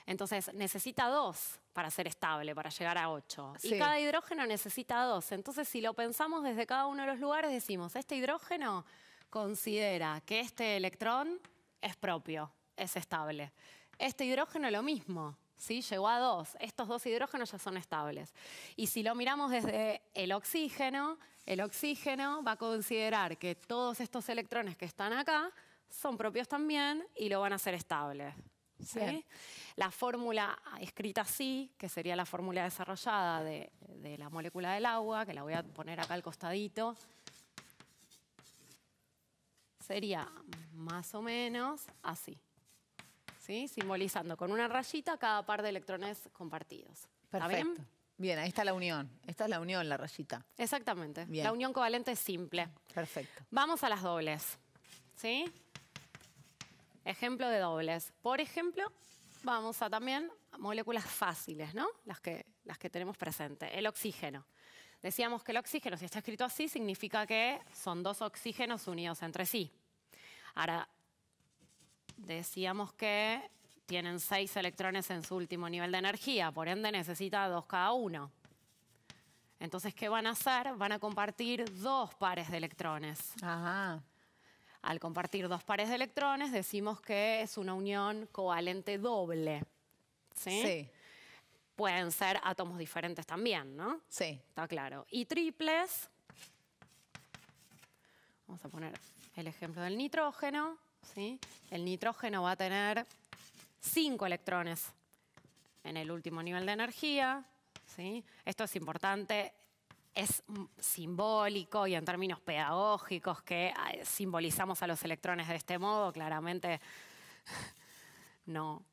Entonces, necesita 2 para ser estable, para llegar a 8. Y cada hidrógeno necesita 2. Entonces, si lo pensamos desde cada uno de los lugares, decimos, este hidrógeno considera que este electrón es propio, es estable. Este hidrógeno lo mismo. ¿Sí? Llegó a 2. Estos 2 hidrógenos ya son estables. Y si lo miramos desde el oxígeno va a considerar que todos estos electrones que están acá son propios también y lo van a hacer estable. ¿Sí? La fórmula escrita así, que sería la fórmula desarrollada de la molécula del agua, que la voy a poner acá al costadito, sería más o menos así. ¿Sí? Simbolizando con una rayita cada par de electrones compartidos. ¿Está Perfecto. bien? Bien, ahí está la unión. Esta es la unión, la rayita. Exactamente. Bien. La unión covalente es simple. Perfecto. Vamos a las dobles. ¿Sí? Ejemplo de dobles. Por ejemplo, vamos a también moléculas fáciles, ¿no? Las que tenemos presente. El oxígeno. Decíamos que el oxígeno, si está escrito así, significa que son 2 oxígenos unidos entre sí. Ahora, decíamos que tienen 6 electrones en su último nivel de energía, por ende necesita 2 cada uno. Entonces, ¿qué van a hacer? Van a compartir 2 pares de electrones. Ajá. Al compartir dos pares de electrones, decimos que es una unión covalente doble. ¿Sí? Sí. Pueden ser átomos diferentes también, ¿no? Sí. Está claro. Y triples, vamos a poner el ejemplo del nitrógeno, ¿sí? El nitrógeno va a tener 5 electrones en el último nivel de energía, ¿sí? Esto es importante. Es simbólico y en términos pedagógicos que simbolizamos a los electrones de este modo, claramente no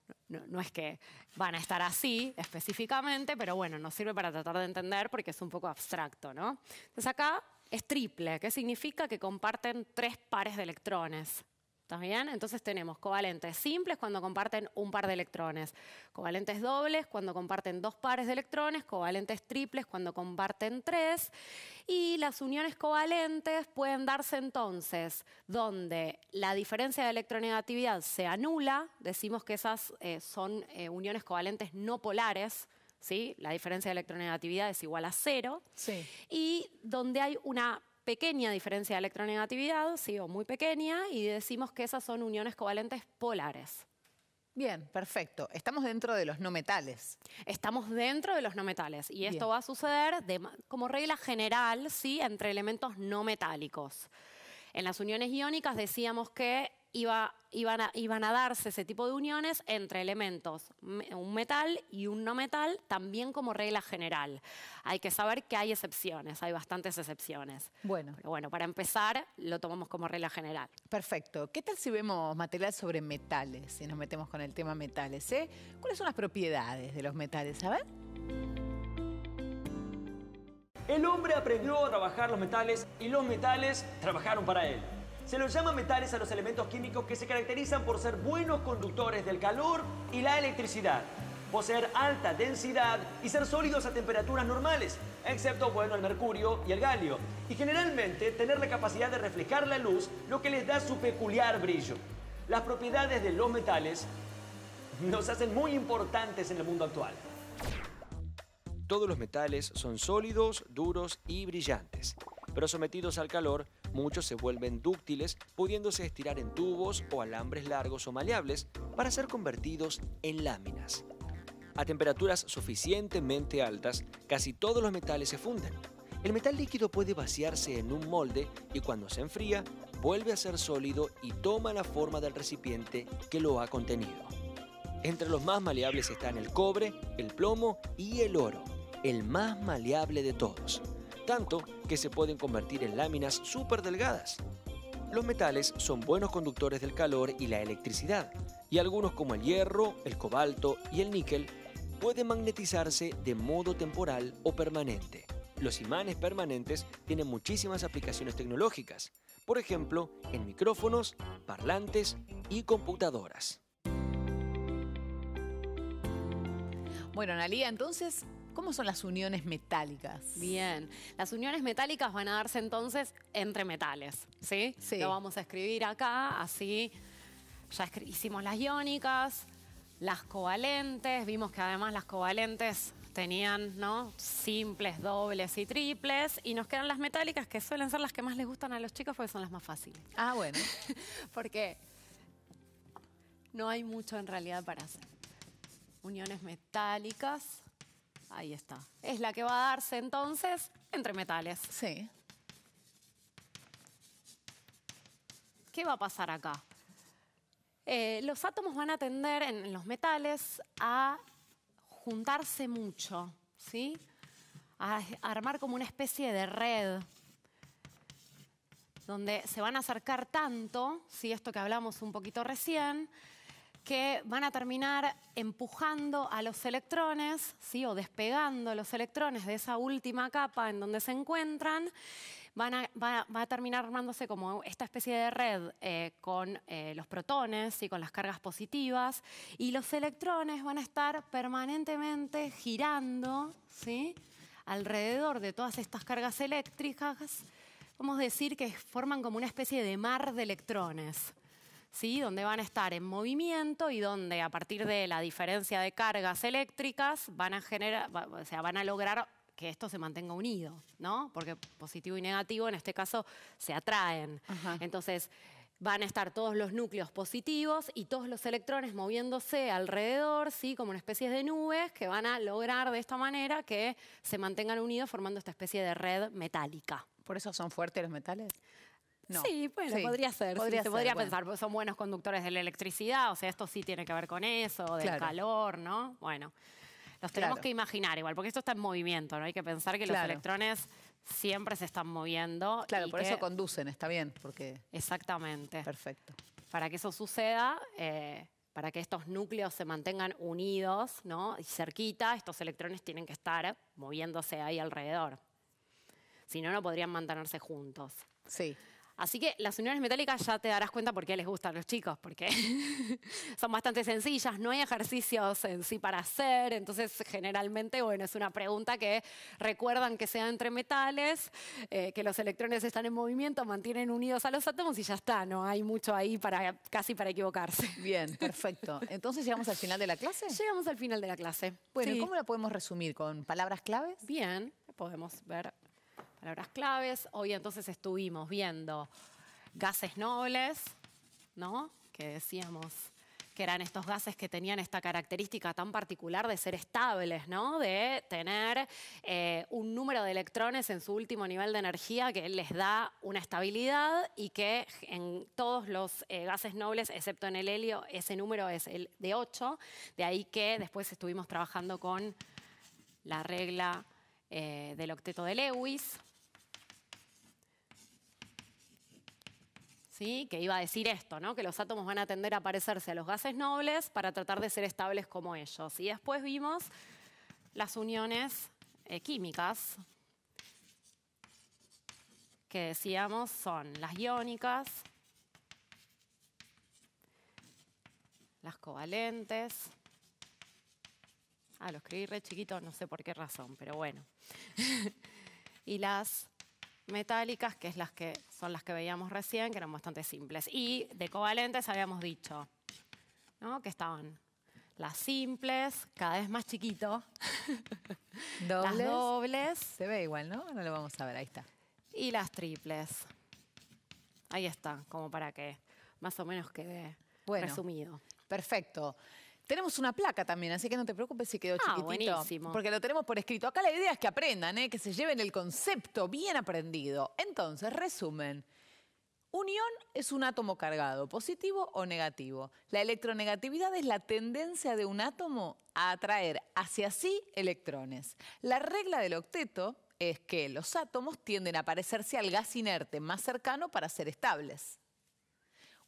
es que van a estar así específicamente, pero bueno, nos sirve para tratar de entender porque es un poco abstracto, ¿no? Entonces acá es triple, que significa que comparten 3 pares de electrones. ¿Está bien? Entonces tenemos covalentes simples cuando comparten un par de electrones, covalentes dobles cuando comparten 2 pares de electrones, covalentes triples cuando comparten 3. Y las uniones covalentes pueden darse entonces donde la diferencia de electronegatividad se anula, decimos que esas son uniones covalentes no polares, ¿sí? La diferencia de electronegatividad es igual a 0. Sí. Y donde hay una pequeña diferencia de electronegatividad, sí, o muy pequeña, y decimos que esas son uniones covalentes polares. Bien, perfecto. Estamos dentro de los no metales. Estamos dentro de los no metales y esto Bien. va a suceder como regla general, ¿sí? Entre elementos no metálicos. En las uniones iónicas decíamos que iban a darse ese tipo de uniones entre elementos, un metal y un no metal, también como regla general. Hay que saber que hay excepciones, hay bastantes excepciones. Bueno. Pero bueno, para empezar, lo tomamos como regla general. Perfecto. ¿Qué tal si vemos material sobre metales? Si nos metemos con el tema metales, ¿eh? ¿Cuáles son las propiedades de los metales? A ver. El hombre aprendió a trabajar los metales y los metales trabajaron para él. Se los llama metales a los elementos químicos que se caracterizan por ser buenos conductores del calor y la electricidad, poseer alta densidad y ser sólidos a temperaturas normales, excepto, bueno, el mercurio y el galio, y generalmente tener la capacidad de reflejar la luz, lo que les da su peculiar brillo. Las propiedades de los metales nos hacen muy importantes en el mundo actual. Todos los metales son sólidos, duros y brillantes, pero sometidos al calor, muchos se vuelven dúctiles, pudiéndose estirar en tubos o alambres largos o maleables para ser convertidos en láminas. A temperaturas suficientemente altas, casi todos los metales se funden. El metal líquido puede vaciarse en un molde y cuando se enfría, vuelve a ser sólido y toma la forma del recipiente que lo ha contenido. Entre los más maleables están el cobre, el plomo y el oro, el más maleable de todos, tanto que se pueden convertir en láminas súper delgadas. Los metales son buenos conductores del calor y la electricidad, y algunos como el hierro, el cobalto y el níquel pueden magnetizarse de modo temporal o permanente. Los imanes permanentes tienen muchísimas aplicaciones tecnológicas, por ejemplo, en micrófonos, parlantes y computadoras. Bueno, Analía, entonces, ¿cómo son las uniones metálicas? Bien, las uniones metálicas van a darse entonces entre metales, ¿sí? Sí. Lo vamos a escribir acá, así ya hicimos las iónicas, las covalentes, vimos que además las covalentes tenían, ¿no?, simples, dobles y triples, y nos quedan las metálicas, que suelen ser las que más les gustan a los chicos porque son las más fáciles. Ah, bueno. Porque no hay mucho en realidad para hacer. Uniones metálicas, ahí está. Es la que va a darse entonces entre metales. Sí. ¿Qué va a pasar acá? Los átomos van a tender en los metales a juntarse mucho, ¿sí? A armar como una especie de red donde se van a acercar tanto, ¿sí?, esto que hablamos un poquito recién, que van a terminar empujando a los electrones, ¿sí?, o despegando los electrones de esa última capa en donde se encuentran. Va a terminar armándose como esta especie de red con los protones y con las cargas positivas, y los electrones van a estar permanentemente girando, ¿sí?, alrededor de todas estas cargas eléctricas. Vamos a decir que forman como una especie de mar de electrones, ¿sí?, donde van a estar en movimiento y donde a partir de la diferencia de cargas eléctricas van a lograr que esto se mantenga unido, ¿no? Porque positivo y negativo en este caso se atraen. Ajá. Entonces, van a estar todos los núcleos positivos y todos los electrones moviéndose alrededor, ¿sí? Como una especie de nubes que van a lograr de esta manera que se mantengan unidos formando esta especie de red metálica. ¿Por eso son fuertes los metales? No. Sí, bueno, Sí, podría ser. podría Se podría ser, pensar, porque son buenos conductores de la electricidad, o sea, esto sí tiene que ver con eso, del Claro. calor, ¿no? Bueno, los tenemos Claro. que imaginar igual, porque esto está en movimiento, ¿no? Hay que pensar que los Claro. electrones siempre se están moviendo. Claro, y por que- eso conducen, está bien, porque... Exactamente. Perfecto. Para que eso suceda, para que estos núcleos se mantengan unidos, ¿no? Y cerquita, estos electrones tienen que estar moviéndose ahí alrededor. Si no, no podrían mantenerse juntos. Sí. Así que las uniones metálicas ya te darás cuenta por qué les gustan a los chicos, porque son bastante sencillas, no hay ejercicios en sí para hacer, entonces generalmente, bueno, es una pregunta que recuerdan que sea entre metales, que los electrones están en movimiento, mantienen unidos a los átomos y ya está, no hay mucho ahí casi para equivocarse. Bien, perfecto. Entonces, ¿llegamos al final de la clase? Llegamos al final de la clase. Bueno, Sí. ¿y cómo la podemos resumir? ¿Con palabras claves? Bien, podemos ver palabras claves. Hoy entonces estuvimos viendo gases nobles, ¿no? Que decíamos que eran estos gases que tenían esta característica tan particular de ser estables, ¿no? De tener un número de electrones en su último nivel de energía que les da una estabilidad y que en todos los gases nobles, excepto en el helio, ese número es el de 8. De ahí que después estuvimos trabajando con la regla del octeto de Lewis. ¿Sí? Que iba a decir esto, ¿no? Que los átomos van a tender a parecerse a los gases nobles para tratar de ser estables como ellos. Y después vimos las uniones químicas, que decíamos son las iónicas, las covalentes. Lo escribí re chiquito, no sé por qué razón, pero bueno. Y las metálicas, que son las que veíamos recién, que eran bastante simples. Y de covalentes habíamos dicho, ¿no? Que estaban las simples, cada vez más chiquito. Las dobles. Se ve igual, ¿no? No lo vamos a ver, ahí está. Y las triples. Ahí está, como para que más o menos quede resumido. Perfecto. Tenemos una placa también, así que no te preocupes si quedó chiquitito. Buenísimo. Porque lo tenemos por escrito. Acá la idea es que aprendan, que se lleven el concepto bien aprendido. Entonces, resumen. Unión es un átomo cargado, positivo o negativo. La electronegatividad es la tendencia de un átomo a atraer hacia sí electrones. La regla del octeto es que los átomos tienden a parecerse al gas inerte más cercano para ser estables.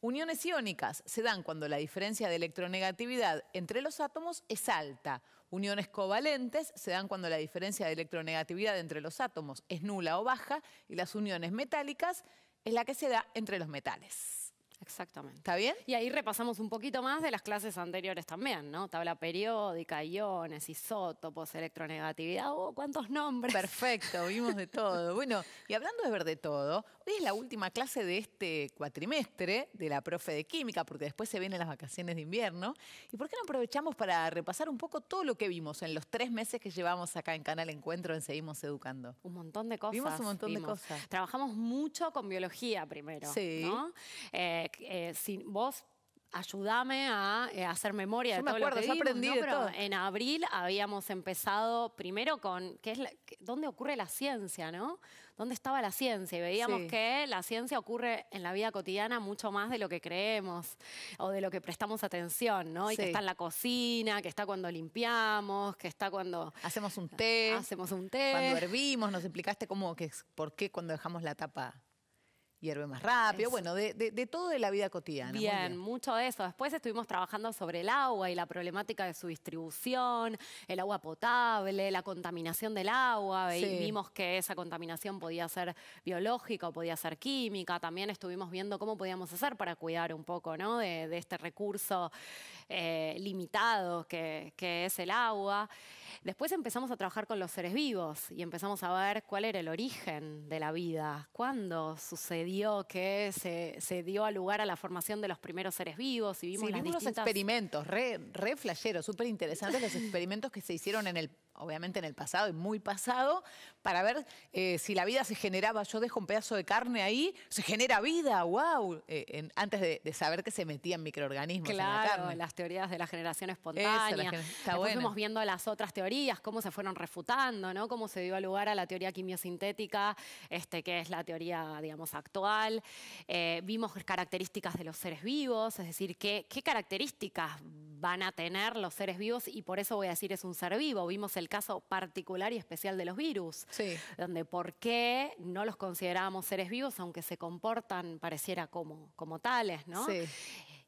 Uniones iónicas se dan cuando la diferencia de electronegatividad entre los átomos es alta. Uniones covalentes se dan cuando la diferencia de electronegatividad entre los átomos es nula o baja. Y las uniones metálicas es la que se da entre los metales. Exactamente. ¿Está bien? Y ahí repasamos un poquito más de las clases anteriores también, ¿no? Tabla periódica, iones, isótopos, electronegatividad. ¡Cuántos nombres! Perfecto, vimos de todo. Bueno, y hablando de ver de todo, hoy es la última clase de este cuatrimestre de la profe de química, porque después se vienen las vacaciones de invierno. ¿Y por qué no aprovechamos para repasar un poco todo lo que vimos en los 3 meses que llevamos acá en Canal Encuentro en Seguimos Educando? Un montón de cosas. Vimos un montón de cosas. Trabajamos mucho con biología primero, Sí. ¿no? Si vos ayúdame a hacer memoria Yo de me todo lo acuerdo, que yo vimos, aprendí ¿no? de Pero todo. en abril habíamos empezado primero con dónde ocurre la ciencia, ¿no? ¿Dónde estaba la ciencia? Y veíamos Sí. que la ciencia ocurre en la vida cotidiana mucho más de lo que creemos o de lo que prestamos atención, ¿no? Y que Sí. está en la cocina, que está cuando limpiamos, que está cuando Hacemos un té. hacemos un té. Cuando hervimos, nos explicaste por qué cuando dejamos la tapa hierve más rápido. Eso. Bueno, de todo de la vida cotidiana. Muy Bien, mucho de eso. Después estuvimos trabajando sobre el agua y la problemática de su distribución, el agua potable, la contaminación del agua. Sí. Vimos que esa contaminación podía ser biológica o podía ser química. También estuvimos viendo cómo podíamos hacer para cuidar un poco, ¿no? de este recurso limitado que es el agua. Después empezamos a trabajar con los seres vivos y empezamos a ver cuál era el origen de la vida, cuándo sucedió que se dio lugar a la formación de los primeros seres vivos y vimos Sí, las vimos unos distintas... experimentos re flasheros, súper interesantes los experimentos que se hicieron en el obviamente en el pasado y muy pasado, para ver si la vida se generaba. Yo dejo un pedazo de carne ahí, se genera vida, wow, antes de saber que se metían microorganismos en la carne. Las teorías de la generación espontánea. Después fuimos viendo las otras teorías, cómo se fueron refutando, ¿no? Cómo se dio lugar a la teoría quimiosintética, que es la teoría, digamos, actual. Vimos características de los seres vivos, es decir, qué características van a tener los seres vivos, y por eso voy a decir es un ser vivo. Vimos el caso particular y especial de los virus, donde por qué no los considerábamos seres vivos, aunque se comportan, pareciera como tales, ¿no? Sí.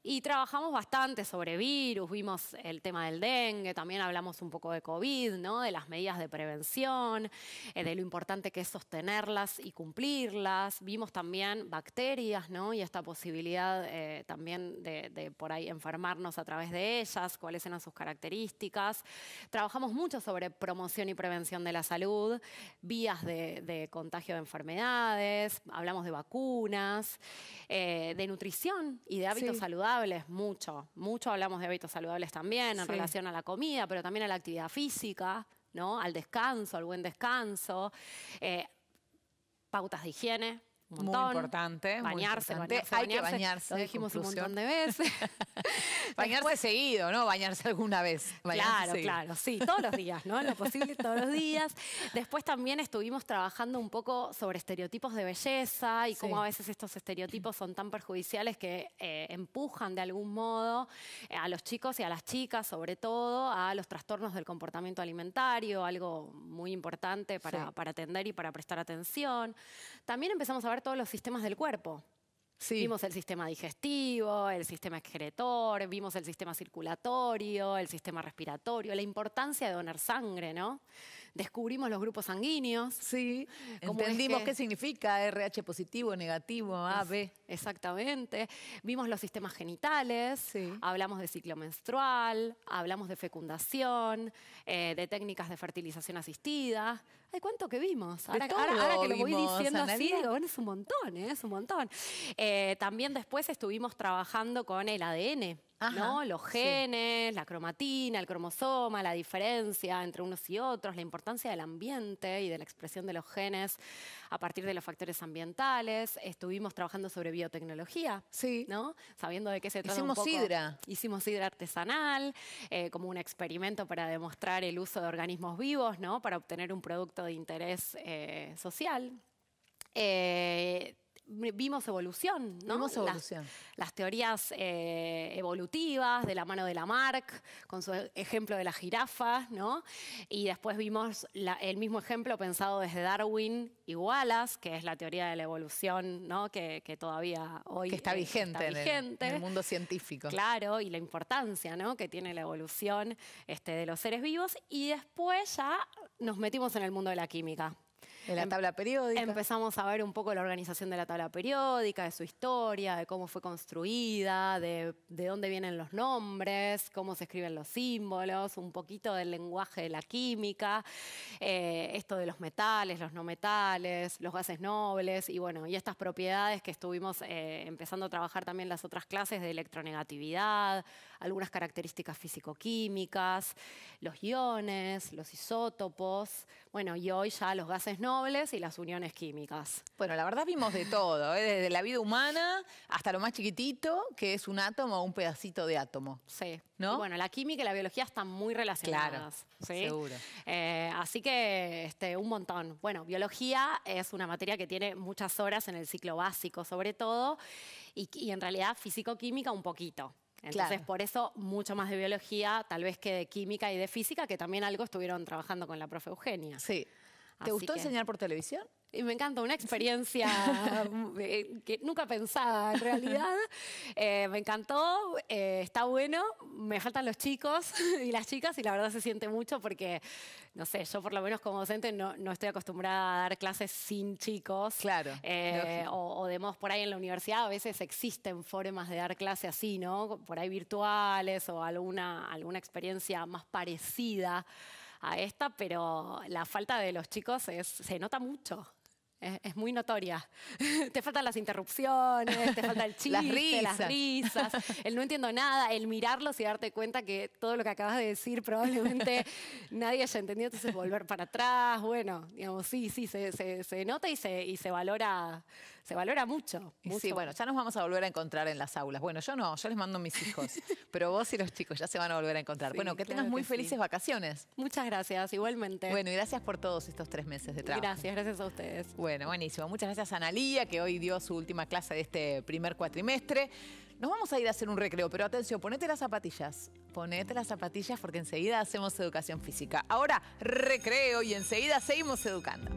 Y trabajamos bastante sobre virus, vimos el tema del dengue, también hablamos un poco de COVID, ¿no? De las medidas de prevención, de lo importante que es sostenerlas y cumplirlas. Vimos también bacterias, ¿no? Y esta posibilidad también de por ahí enfermarnos a través de ellas, cuáles eran sus características. Trabajamos mucho sobre promoción y prevención de la salud, vías de contagio de enfermedades, hablamos de vacunas, de nutrición y de hábitos saludables. Mucho hablamos de hábitos saludables también en relación a la comida, pero también a la actividad física, ¿no? Al descanso, al buen descanso, pautas de higiene. Un montón. Muy importante. Bañarse. Hay que bañarse. Lo dijimos un montón de veces. Bañarse seguido, ¿no? Bañarse alguna vez. Claro, sí, todos los días, ¿no? En lo posible todos los días. Después también estuvimos trabajando un poco sobre estereotipos de belleza y cómo a veces estos estereotipos son tan perjudiciales que empujan de algún modo a los chicos y a las chicas, sobre todo, a los trastornos del comportamiento alimentario, algo muy importante para atender y para prestar atención. También empezamos a ver todos los sistemas del cuerpo. Vimos el sistema digestivo, el sistema excretor, vimos el sistema circulatorio, el sistema respiratorio, la importancia de donar sangre, ¿no? Descubrimos los grupos sanguíneos. Sí, entendimos qué significa RH positivo, negativo, A, B. Exactamente. Vimos los sistemas genitales, hablamos de ciclo menstrual, hablamos de fecundación, de técnicas de fertilización asistida. Ay, ¿cuánto que vimos? Ahora que lo voy diciendo así, digo, bueno, es un montón, es un montón. También después estuvimos trabajando con el ADN. ¿No? Los genes, la cromatina, el cromosoma, la diferencia entre unos y otros, la importancia del ambiente y de la expresión de los genes a partir de los factores ambientales. Estuvimos trabajando sobre biotecnología, ¿no? Sabiendo de qué se trata un poco. Hicimos sidra artesanal, como un experimento para demostrar el uso de organismos vivos, ¿no? Para obtener un producto de interés social. Vimos evolución, ¿no? Vimos evolución. Las teorías evolutivas de la mano de Lamarck, con su ejemplo de la jirafa, ¿no? Y después vimos el mismo ejemplo pensado desde Darwin y Wallace, que es la teoría de la evolución, ¿no? Que todavía hoy que está vigente, en el mundo científico. Claro, y la importancia, ¿no? Que tiene la evolución de los seres vivos. Y después ya nos metimos en el mundo de la química. De la tabla periódica. Empezamos a ver un poco la organización de la tabla periódica, de su historia, de cómo fue construida, de dónde vienen los nombres, cómo se escriben los símbolos, un poquito del lenguaje de la química, esto de los metales, los no metales, los gases nobles y bueno, y estas propiedades que estuvimos empezando a trabajar también en las otras clases de electronegatividad, algunas características físico-químicas, los iones, los isótopos, bueno, y hoy ya los gases nobles y las uniones químicas. Bueno, la verdad vimos de todo, desde la vida humana hasta lo más chiquitito, que es un átomo o un pedacito de átomo. Sí. ¿No? Y bueno, la química y la biología están muy relacionadas. Claro, ¿sí? Seguro. Así que un montón. Bueno, biología es una materia que tiene muchas horas en el ciclo básico, sobre todo, y en realidad físico-química un poquito. Entonces, por eso, mucho más de biología, tal vez que de química y de física, que también algo estuvieron trabajando con la profe Eugenia. Sí. ¿Te gustó enseñar por televisión? Y me encanta, una experiencia que nunca pensaba en realidad. Me encantó, está bueno, me faltan los chicos y las chicas y la verdad se siente mucho porque, no sé, yo por lo menos como docente no estoy acostumbrada a dar clases sin chicos. Claro. O de modo por ahí en la universidad a veces existen formas de dar clase así, ¿no? Por ahí virtuales o alguna experiencia más parecida a esta, pero la falta de los chicos se nota mucho. es muy notoria. Te faltan las interrupciones, te falta el chiste, las risas, el no entiendo nada, el mirarlos y darte cuenta que todo lo que acabas de decir probablemente nadie haya entendido, entonces volver para atrás, bueno, digamos, sí, se nota y se valora mucho. Sí, bueno, ya nos vamos a volver a encontrar en las aulas. Bueno, yo no, yo les mando a mis hijos, pero vos y los chicos ya se van a volver a encontrar. Sí, bueno, que tengas claro muy que felices sí. vacaciones. Muchas gracias, igualmente. Bueno, y gracias por todos estos 3 meses de trabajo. Gracias a ustedes. Bueno, buenísimo. Muchas gracias a Analía, que hoy dio su última clase de este primer cuatrimestre. Nos vamos a ir a hacer un recreo, pero atención, ponete las zapatillas. Ponete las zapatillas porque enseguida hacemos educación física. Ahora, recreo y enseguida seguimos educando.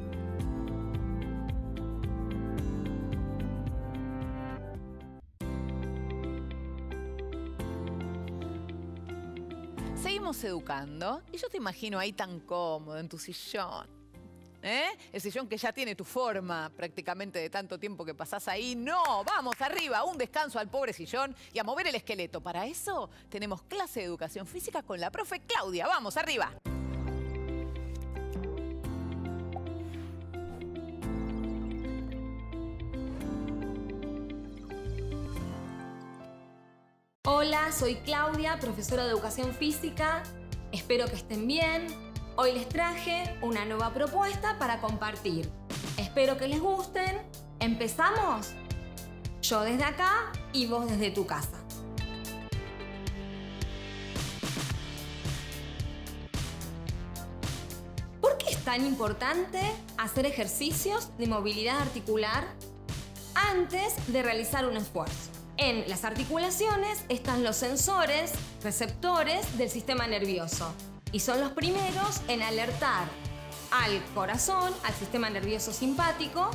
Seguimos educando y yo te imagino ahí tan cómodo en tu sillón. El sillón que ya tiene tu forma prácticamente de tanto tiempo que pasás ahí. No, vamos arriba, un descanso al pobre sillón y a mover el esqueleto. Para eso tenemos clase de educación física con la profe Claudia. Vamos arriba. Hola, soy Claudia, profesora de Educación Física. Espero que estén bien. Hoy les traje una nueva propuesta para compartir. Espero que les gusten. ¿Empezamos? Yo desde acá y vos desde tu casa. ¿Por qué es tan importante hacer ejercicios de movilidad articular antes de realizar un esfuerzo? En las articulaciones están los sensores, receptores del sistema nervioso y son los primeros en alertar al corazón, al sistema nervioso simpático,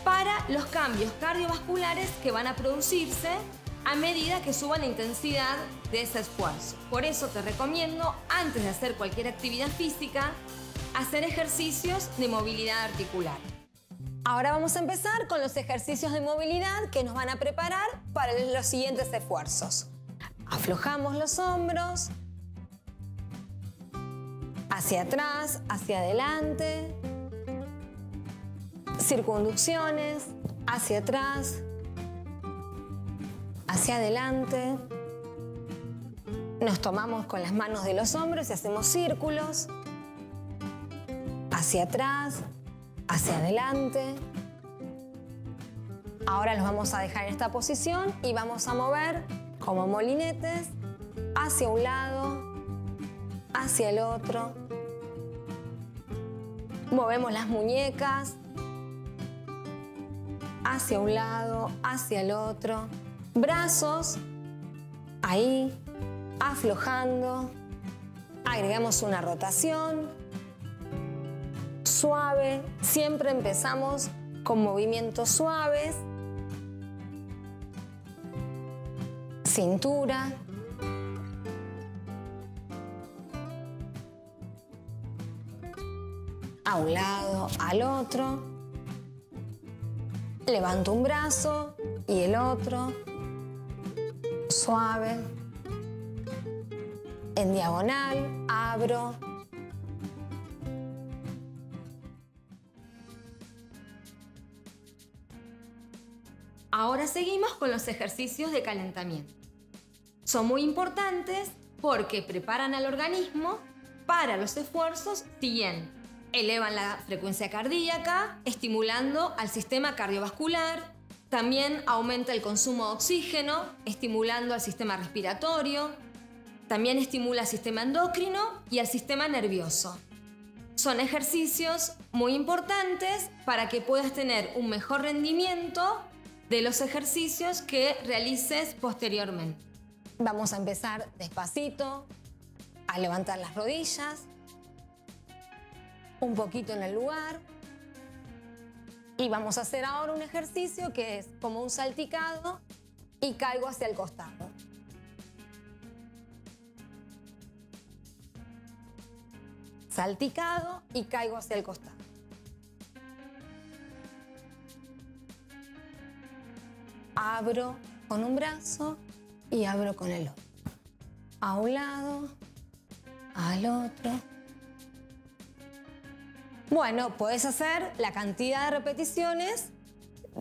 para los cambios cardiovasculares que van a producirse a medida que suba la intensidad de ese esfuerzo. Por eso te recomiendo, antes de hacer cualquier actividad física, hacer ejercicios de movilidad articular. Ahora vamos a empezar con los ejercicios de movilidad que nos van a preparar para los siguientes esfuerzos. Aflojamos los hombros, hacia atrás, hacia adelante, circunducciones, hacia atrás, hacia adelante. Nos tomamos con las manos de los hombros y hacemos círculos, hacia atrás, hacia adelante. Ahora los vamos a dejar en esta posición y vamos a mover como molinetes hacia un lado, hacia el otro. Movemos las muñecas hacia un lado, hacia el otro. Brazos, ahí, aflojando. Agregamos una rotación suave. Siempre empezamos con movimientos suaves. Cintura. A un lado, al otro. Levanto un brazo y el otro. Suave. En diagonal, abro. Ahora seguimos con los ejercicios de calentamiento. Son muy importantes porque preparan al organismo para los esfuerzos siguientes. Elevan la frecuencia cardíaca, estimulando al sistema cardiovascular. También aumenta el consumo de oxígeno, estimulando al sistema respiratorio. También estimula al sistema endocrino y al sistema nervioso. Son ejercicios muy importantes para que puedas tener un mejor rendimiento de los ejercicios que realices posteriormente. Vamos a empezar despacito a levantar las rodillas, un poquito en el lugar. Y vamos a hacer ahora un ejercicio que es como un salticado y caigo hacia el costado. Salticado y caigo hacia el costado. Abro con un brazo y abro con el otro. A un lado, al otro. Bueno, puedes hacer la cantidad de repeticiones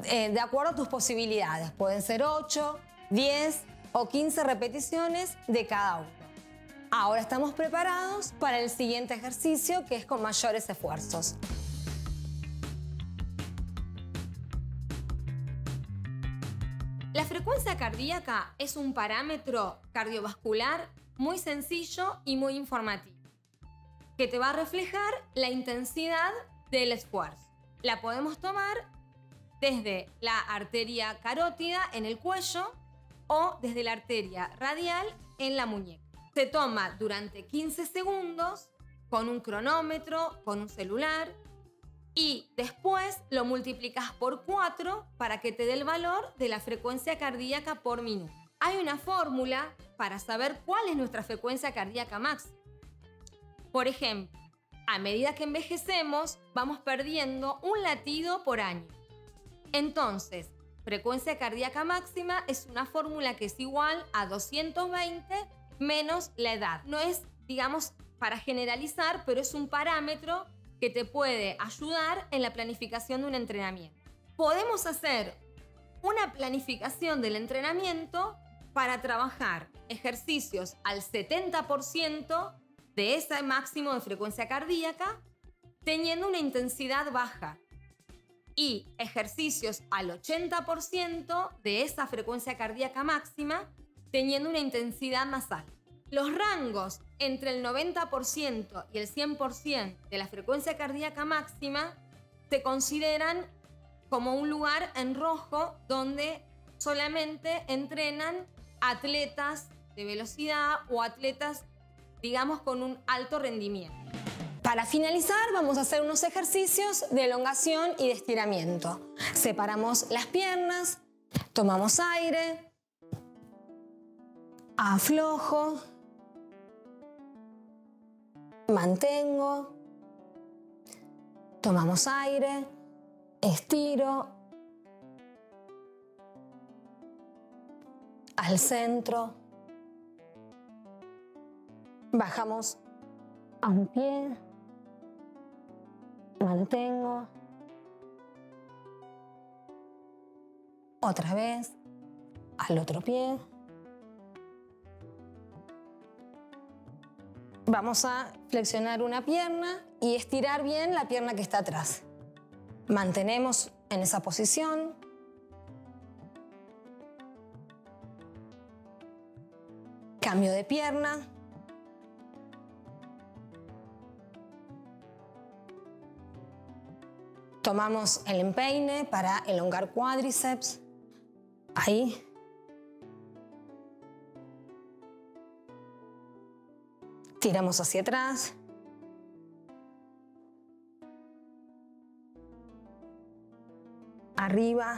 de acuerdo a tus posibilidades. Pueden ser 8, 10 o 15 repeticiones de cada uno. Ahora estamos preparados para el siguiente ejercicio, que es con mayores esfuerzos. La frecuencia cardíaca es un parámetro cardiovascular muy sencillo y muy informativo, que te va a reflejar la intensidad del esfuerzo. La podemos tomar desde la arteria carótida en el cuello o desde la arteria radial en la muñeca. Se toma durante 15 segundos con un cronómetro, con un celular, y después lo multiplicas por 4 para que te dé el valor de la frecuencia cardíaca por minuto. Hay una fórmula para saber cuál es nuestra frecuencia cardíaca máxima. Por ejemplo, a medida que envejecemos, vamos perdiendo un latido por año. Entonces, frecuencia cardíaca máxima es una fórmula que es igual a 220 menos la edad. No es, digamos, para generalizar, pero es un parámetro que te puede ayudar en la planificación de un entrenamiento. Podemos hacer una planificación del entrenamiento para trabajar ejercicios al 70% de ese máximo de frecuencia cardíaca, teniendo una intensidad baja, y ejercicios al 80% de esa frecuencia cardíaca máxima, teniendo una intensidad más alta. Los rangos entre el 90% y el 100% de la frecuencia cardíaca máxima se consideran como un lugar en rojo donde solamente entrenan atletas de velocidad o atletas, digamos, con un alto rendimiento. Para finalizar, vamos a hacer unos ejercicios de elongación y de estiramiento. Separamos las piernas, tomamos aire, aflojo, mantengo, tomamos aire, estiro, al centro, bajamos a un pie, mantengo, otra vez, al otro pie. Vamos a flexionar una pierna y estirar bien la pierna que está atrás. Mantenemos en esa posición. Cambio de pierna. Tomamos el empeine para elongar cuádriceps. Ahí. Tiramos hacia atrás. Arriba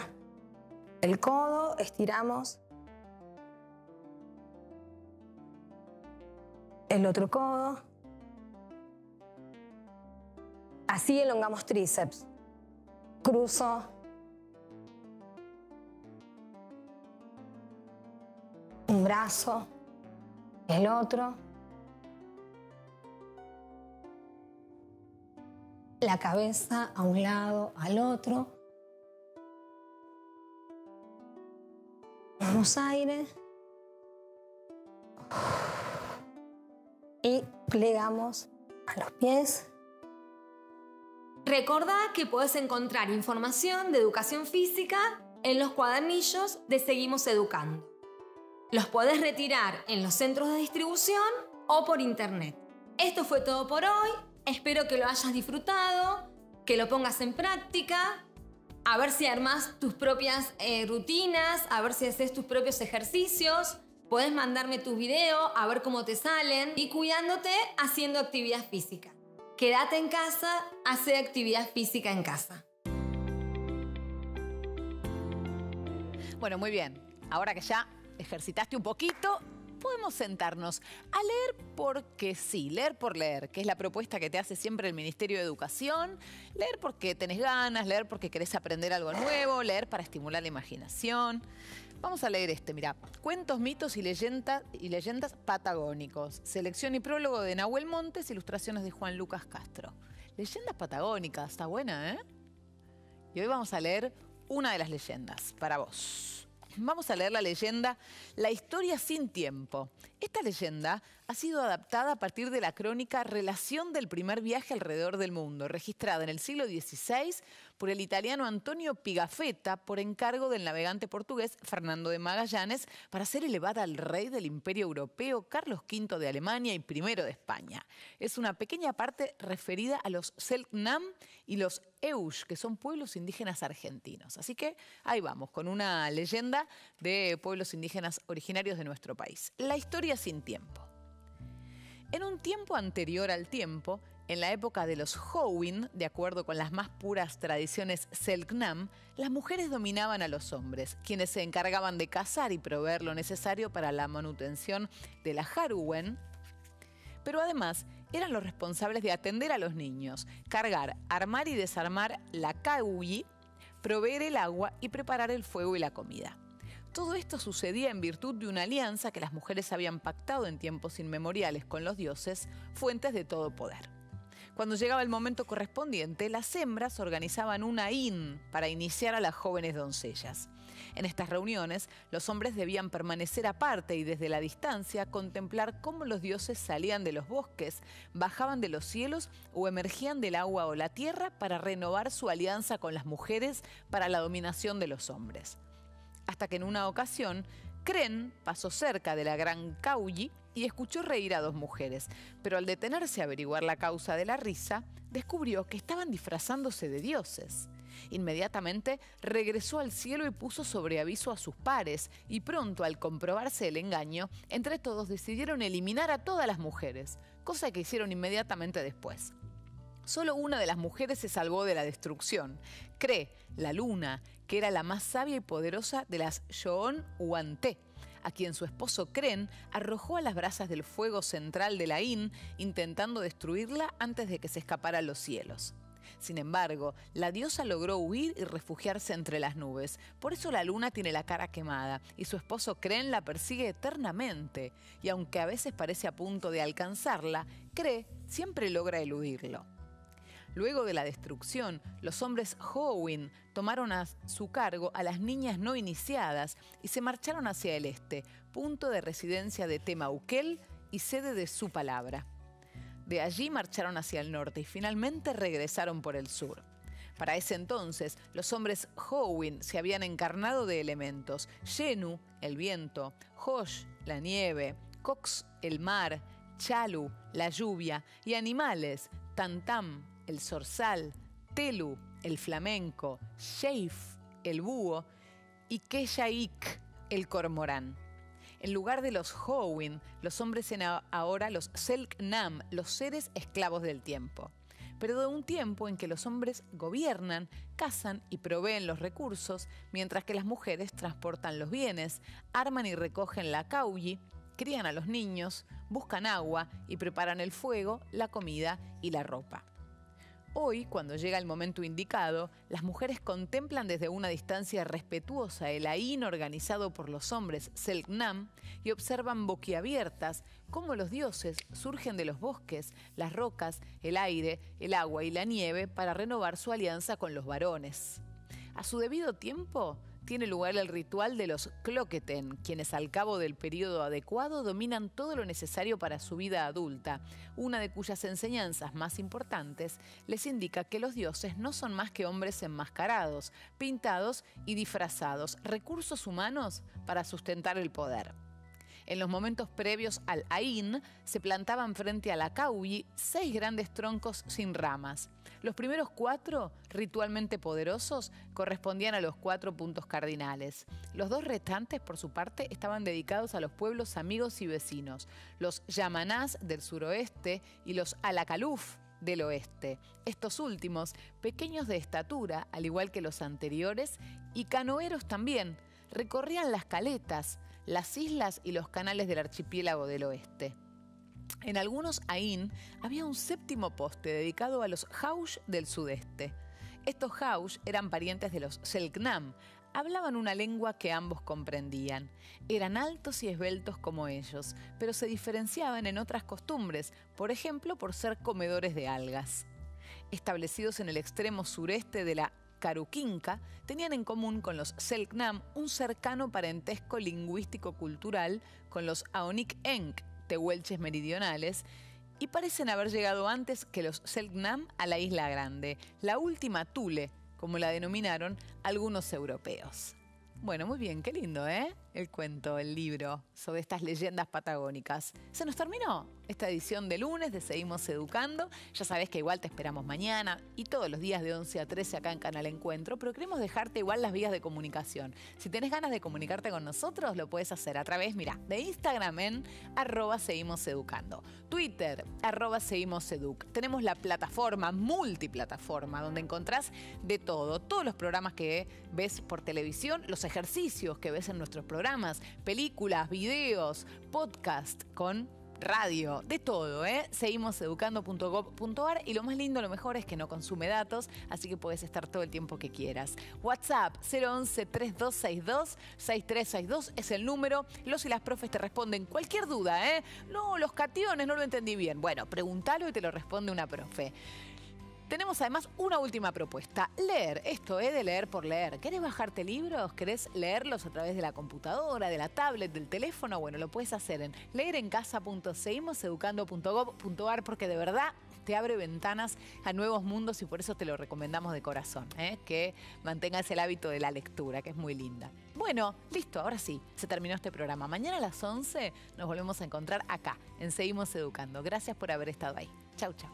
el codo, estiramos. El otro codo. Así elongamos tríceps. Cruzo. Un brazo. El otro. La cabeza a un lado, al otro. Tomamos aire. Y plegamos a los pies. Recordá que podés encontrar información de educación física en los cuadernillos de Seguimos Educando. Los podés retirar en los centros de distribución o por internet. Esto fue todo por hoy. Espero que lo hayas disfrutado, que lo pongas en práctica, a ver si armás tus propias rutinas, a ver si haces tus propios ejercicios. Podés mandarme tus videos a ver cómo te salen y cuidándote haciendo actividad física. Quédate en casa, hace actividad física en casa. Bueno, muy bien. Ahora que ya ejercitaste un poquito, podemos sentarnos a leer porque sí, leer por leer, que es la propuesta que te hace siempre el Ministerio de Educación. Leer porque tenés ganas, leer porque querés aprender algo nuevo, leer para estimular la imaginación. Vamos a leer mirá. Cuentos, mitos y leyendas patagónicos. Selección y prólogo de Nahuel Montes, ilustraciones de Juan Lucas Castro. Leyendas patagónicas, está buena, ¿eh? Y hoy vamos a leer una de las leyendas para vos. Vamos a leer la leyenda La historia sin tiempo. Esta leyenda ha sido adaptada a partir de la crónica Relación del primer viaje alrededor del mundo, registrada en el siglo XVI por el italiano Antonio Pigafetta por encargo del navegante portugués Fernando de Magallanes para ser elevada al rey del Imperio Europeo Carlos V de Alemania y I de España. Es una pequeña parte referida a los Selknam y los Eush, que son pueblos indígenas argentinos. Así que ahí vamos, con una leyenda de pueblos indígenas originarios de nuestro país. La historia sin tiempo. En un tiempo anterior al tiempo, en la época de los Howin, de acuerdo con las más puras tradiciones Selknam, las mujeres dominaban a los hombres, quienes se encargaban de cazar y proveer lo necesario para la manutención de la Haruwen, pero además eran los responsables de atender a los niños, cargar, armar y desarmar la Kauyi, proveer el agua y preparar el fuego y la comida. Todo esto sucedía en virtud de una alianza que las mujeres habían pactado en tiempos inmemoriales con los dioses, fuentes de todo poder. Cuando llegaba el momento correspondiente, las hembras organizaban una in para iniciar a las jóvenes doncellas. En estas reuniones, los hombres debían permanecer aparte y desde la distancia contemplar cómo los dioses salían de los bosques, bajaban de los cielos o emergían del agua o la tierra para renovar su alianza con las mujeres para la dominación de los hombres. Hasta que en una ocasión, Kren pasó cerca de la gran Kauyi y escuchó reír a dos mujeres, pero al detenerse a averiguar la causa de la risa, descubrió que estaban disfrazándose de dioses. Inmediatamente regresó al cielo y puso sobre aviso a sus pares, y pronto, al comprobarse el engaño, entre todos decidieron eliminar a todas las mujeres, cosa que hicieron inmediatamente después. Solo una de las mujeres se salvó de la destrucción, Cre, la luna, que era la más sabia y poderosa de las Yoon Uanté, a quien su esposo Kren arrojó a las brasas del fuego central de la In, intentando destruirla antes de que se escapara a los cielos. Sin embargo, la diosa logró huir y refugiarse entre las nubes. Por eso la luna tiene la cara quemada y su esposo Kren la persigue eternamente. Y aunque a veces parece a punto de alcanzarla, Kre siempre logra eludirlo. Luego de la destrucción, los hombres Howin tomaron a su cargo a las niñas no iniciadas y se marcharon hacia el este, punto de residencia de Temauquel y sede de su palabra. De allí marcharon hacia el norte y finalmente regresaron por el sur. Para ese entonces, los hombres Howin se habían encarnado de elementos: Yenu, el viento; Hosh, la nieve; Cox, el mar; Chalu, la lluvia; y animales: Tantam, el zorzal; Telu, el flamenco; Sheif, el búho; y Keshaik, el cormorán. En lugar de los Howin, los hombres eran ahora los Selknam, los seres esclavos del tiempo. Pero de un tiempo en que los hombres gobiernan, cazan y proveen los recursos, mientras que las mujeres transportan los bienes, arman y recogen la Kauyi, crían a los niños, buscan agua y preparan el fuego, la comida y la ropa. Hoy, cuando llega el momento indicado, las mujeres contemplan desde una distancia respetuosa el Ain organizado por los hombres Selknam y observan boquiabiertas cómo los dioses surgen de los bosques, las rocas, el aire, el agua y la nieve para renovar su alianza con los varones. A su debido tiempo, tiene lugar el ritual de los Cloqueten, quienes al cabo del periodo adecuado dominan todo lo necesario para su vida adulta, una de cuyas enseñanzas más importantes les indica que los dioses no son más que hombres enmascarados, pintados y disfrazados, recursos humanos para sustentar el poder. En los momentos previos al Ain, se plantaban frente a la Kauyi 6 grandes troncos sin ramas. Los primeros 4, ritualmente poderosos, correspondían a los 4 puntos cardinales. Los 2 restantes, por su parte, estaban dedicados a los pueblos amigos y vecinos, los Yamanás del suroeste y los Alacaluf del oeste. Estos últimos, pequeños de estatura, al igual que los anteriores, y canoeros también, recorrían las caletas, las islas y los canales del archipiélago del oeste. En algunos Ain había un 7º poste dedicado a los Haush del sudeste. Estos Haush eran parientes de los Selknam, hablaban una lengua que ambos comprendían. Eran altos y esbeltos como ellos, pero se diferenciaban en otras costumbres, por ejemplo por ser comedores de algas. establecidos en el extremo sureste de la Caruquinca, tenían en común con los Selknam un cercano parentesco lingüístico-cultural con los Aonik-Enk, tehuelches meridionales, y parecen haber llegado antes que los Selknam a la Isla Grande, la última Thule, como la denominaron algunos europeos. Bueno, muy bien, qué lindo, ¿eh? El cuento, el libro sobre estas leyendas patagónicas. Se nos terminó esta edición de lunes de Seguimos Educando. Ya sabés que igual te esperamos mañana y todos los días de 11 a 13 acá en Canal Encuentro, pero queremos dejarte igual las vías de comunicación. Si tenés ganas de comunicarte con nosotros, lo puedes hacer a través, mira, de Instagram en @seguimoseducando, Twitter @seguimoseduc. Tenemos la plataforma, multiplataforma, donde encontrás de todo, todos los programas que ves por televisión, los ejercicios que ves en nuestros programas, películas, videos, podcast con radio, de todo, ¿eh? Seguimoseducando.gov.ar y lo más lindo, lo mejor es que no consume datos, así que puedes estar todo el tiempo que quieras. WhatsApp 011-3262-6362 es el número. Los y las profes te responden cualquier duda, ¿eh? No, los cationes no lo entendí bien. Bueno, pregúntalo y te lo responde una profe. Tenemos además una última propuesta, leer, esto de leer por leer. ¿Querés bajarte libros? ¿Querés leerlos a través de la computadora, de la tablet, del teléfono? Bueno, lo puedes hacer en leerencasa.seguimoseducando.gov.ar porque de verdad te abre ventanas a nuevos mundos y por eso te lo recomendamos de corazón, que mantengas el hábito de la lectura, que es muy linda. Bueno, listo, ahora sí, se terminó este programa. Mañana a las 11 nos volvemos a encontrar acá, en Seguimos Educando. Gracias por haber estado ahí. Chau, chau.